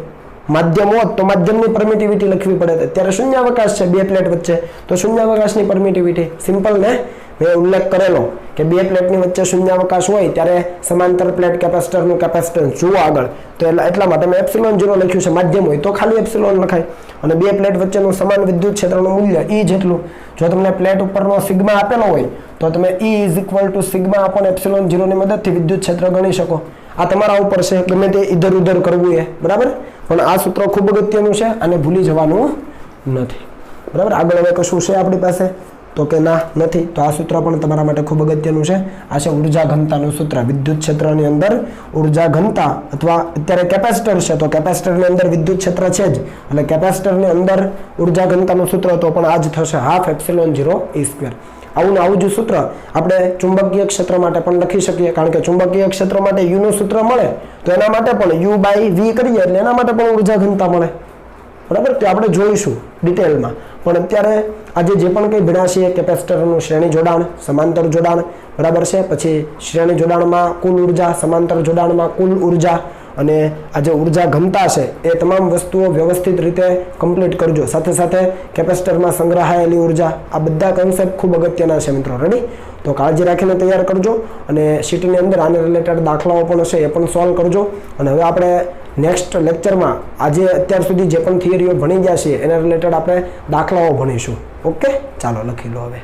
માધ્યમ હોત તો માધ્યમની પરમિટિવિટી લખવી પડે. ત્યારે શૂન્યાવકાશ છે બે પ્લેટ વચ્ચે, તો શૂન્યાવકાશની પરમિટિવિટી સિમ્પલ ને મેં ઉલ્લેખ કરેલો કે બે પ્લેટની વચ્ચે શૂન્યાવકાશ હોય ત્યારે સમાંતર પ્લેટ કેપેસિટરનું કેપેસિટન્સ જુઓ આગળ, તો એટલા માટે મેં એપ્સિલોન 0 લખ્યું છે. માધ્યમ હોય તો ખાલી એપ્સિલોન લખાય. અને બે પ્લેટ વચ્ચેનું સમાન વિદ્યુત ક્ષેત્રનું મૂલ્ય E જેટલું. જો તમને પ્લેટ ઉપરનો સિગ્મા આપેલો હોય તો તમે E = સિગ્મા અપોન એપ્સિલોન 0 ની મદદથી વિદ્યુત ક્ષેત્ર ગણી શકો. આ તમારા ઉપર છે, ગમે તે ઇધર ઉધર કરવું એ, બરાબર. પણ આ સૂત્ર ખૂબ અગત્યનું છે અને ભૂલી જવાનું નથી, બરાબર. આગળ હવે કશું છે આપણી પાસે તો કે ના નથી, તો આ સૂત્ર પણ તમારા માટે ખૂબ અગત્યનું છે. આ છે ઉર્જા ઘનતાનું સૂત્ર. વિદ્યુત ક્ષેત્રની અંદર ઉર્જા ઘનતા, અથવા અત્યારે કેપેસિટર છે તો કેપેસિટરની અંદર વિદ્યુત ક્ષેત્ર છે જ, એટલે કેપેસિટરની અંદર ઉર્જા ઘનતાનું સૂત્ર તો પણ આ જ થશે, ½ એપ્સિલોન 0 E². આવું જ સૂત્ર આપણે ચુંબકીય ક્ષેત્ર માટે પણ લખી શકીએ, કારણ કે ચુંબકીય ક્ષેત્ર માટે U નું સૂત્ર મળે તો એના માટે પણ U/V કરીએ એટલે એના માટે પણ ઉર્જા ઘનતા મળે, બરાબર. તો આપણે જોઈશું ડિટેલમાં. પણ અત્યારે આજે જે પણ કંઈ ભણ્યા છીએ, કેપેસિટરનું શ્રેણી જોડાણ, સમાંતર જોડાણ, બરાબર છે. પછી શ્રેણી જોડાણમાં કુલ ઉર્જા, સમાંતર જોડાણમાં કુલ ઉર્જા, અને આ જે ઉર્જા ઘનતા છે એ તમામ વસ્તુઓ વ્યવસ્થિત રીતે કમ્પ્લીટ કરજો. સાથે સાથે કેપેસિટરમાં સંગ્રહાયેલી ઉર્જા, આ બધા કન્સેપ્ટ ખૂબ અગત્યના છે મિત્રો. રેડી? તો કાળજી રાખીને તૈયાર કરજો. અને સીટીની અંદર આને રિલેટેડ દાખલાઓ પણ હશે એ પણ સોલ્વ કરજો. અને હવે આપણે નેક્સ્ટ લેક્ચરમાં આજે અત્યાર સુધી જે પણ થિયરીઓ ભણી ગયા છીએ એના રિલેટેડ આપણે દાખલાઓ ભણીશું. ઓકે, ચાલો લખી લો હવે.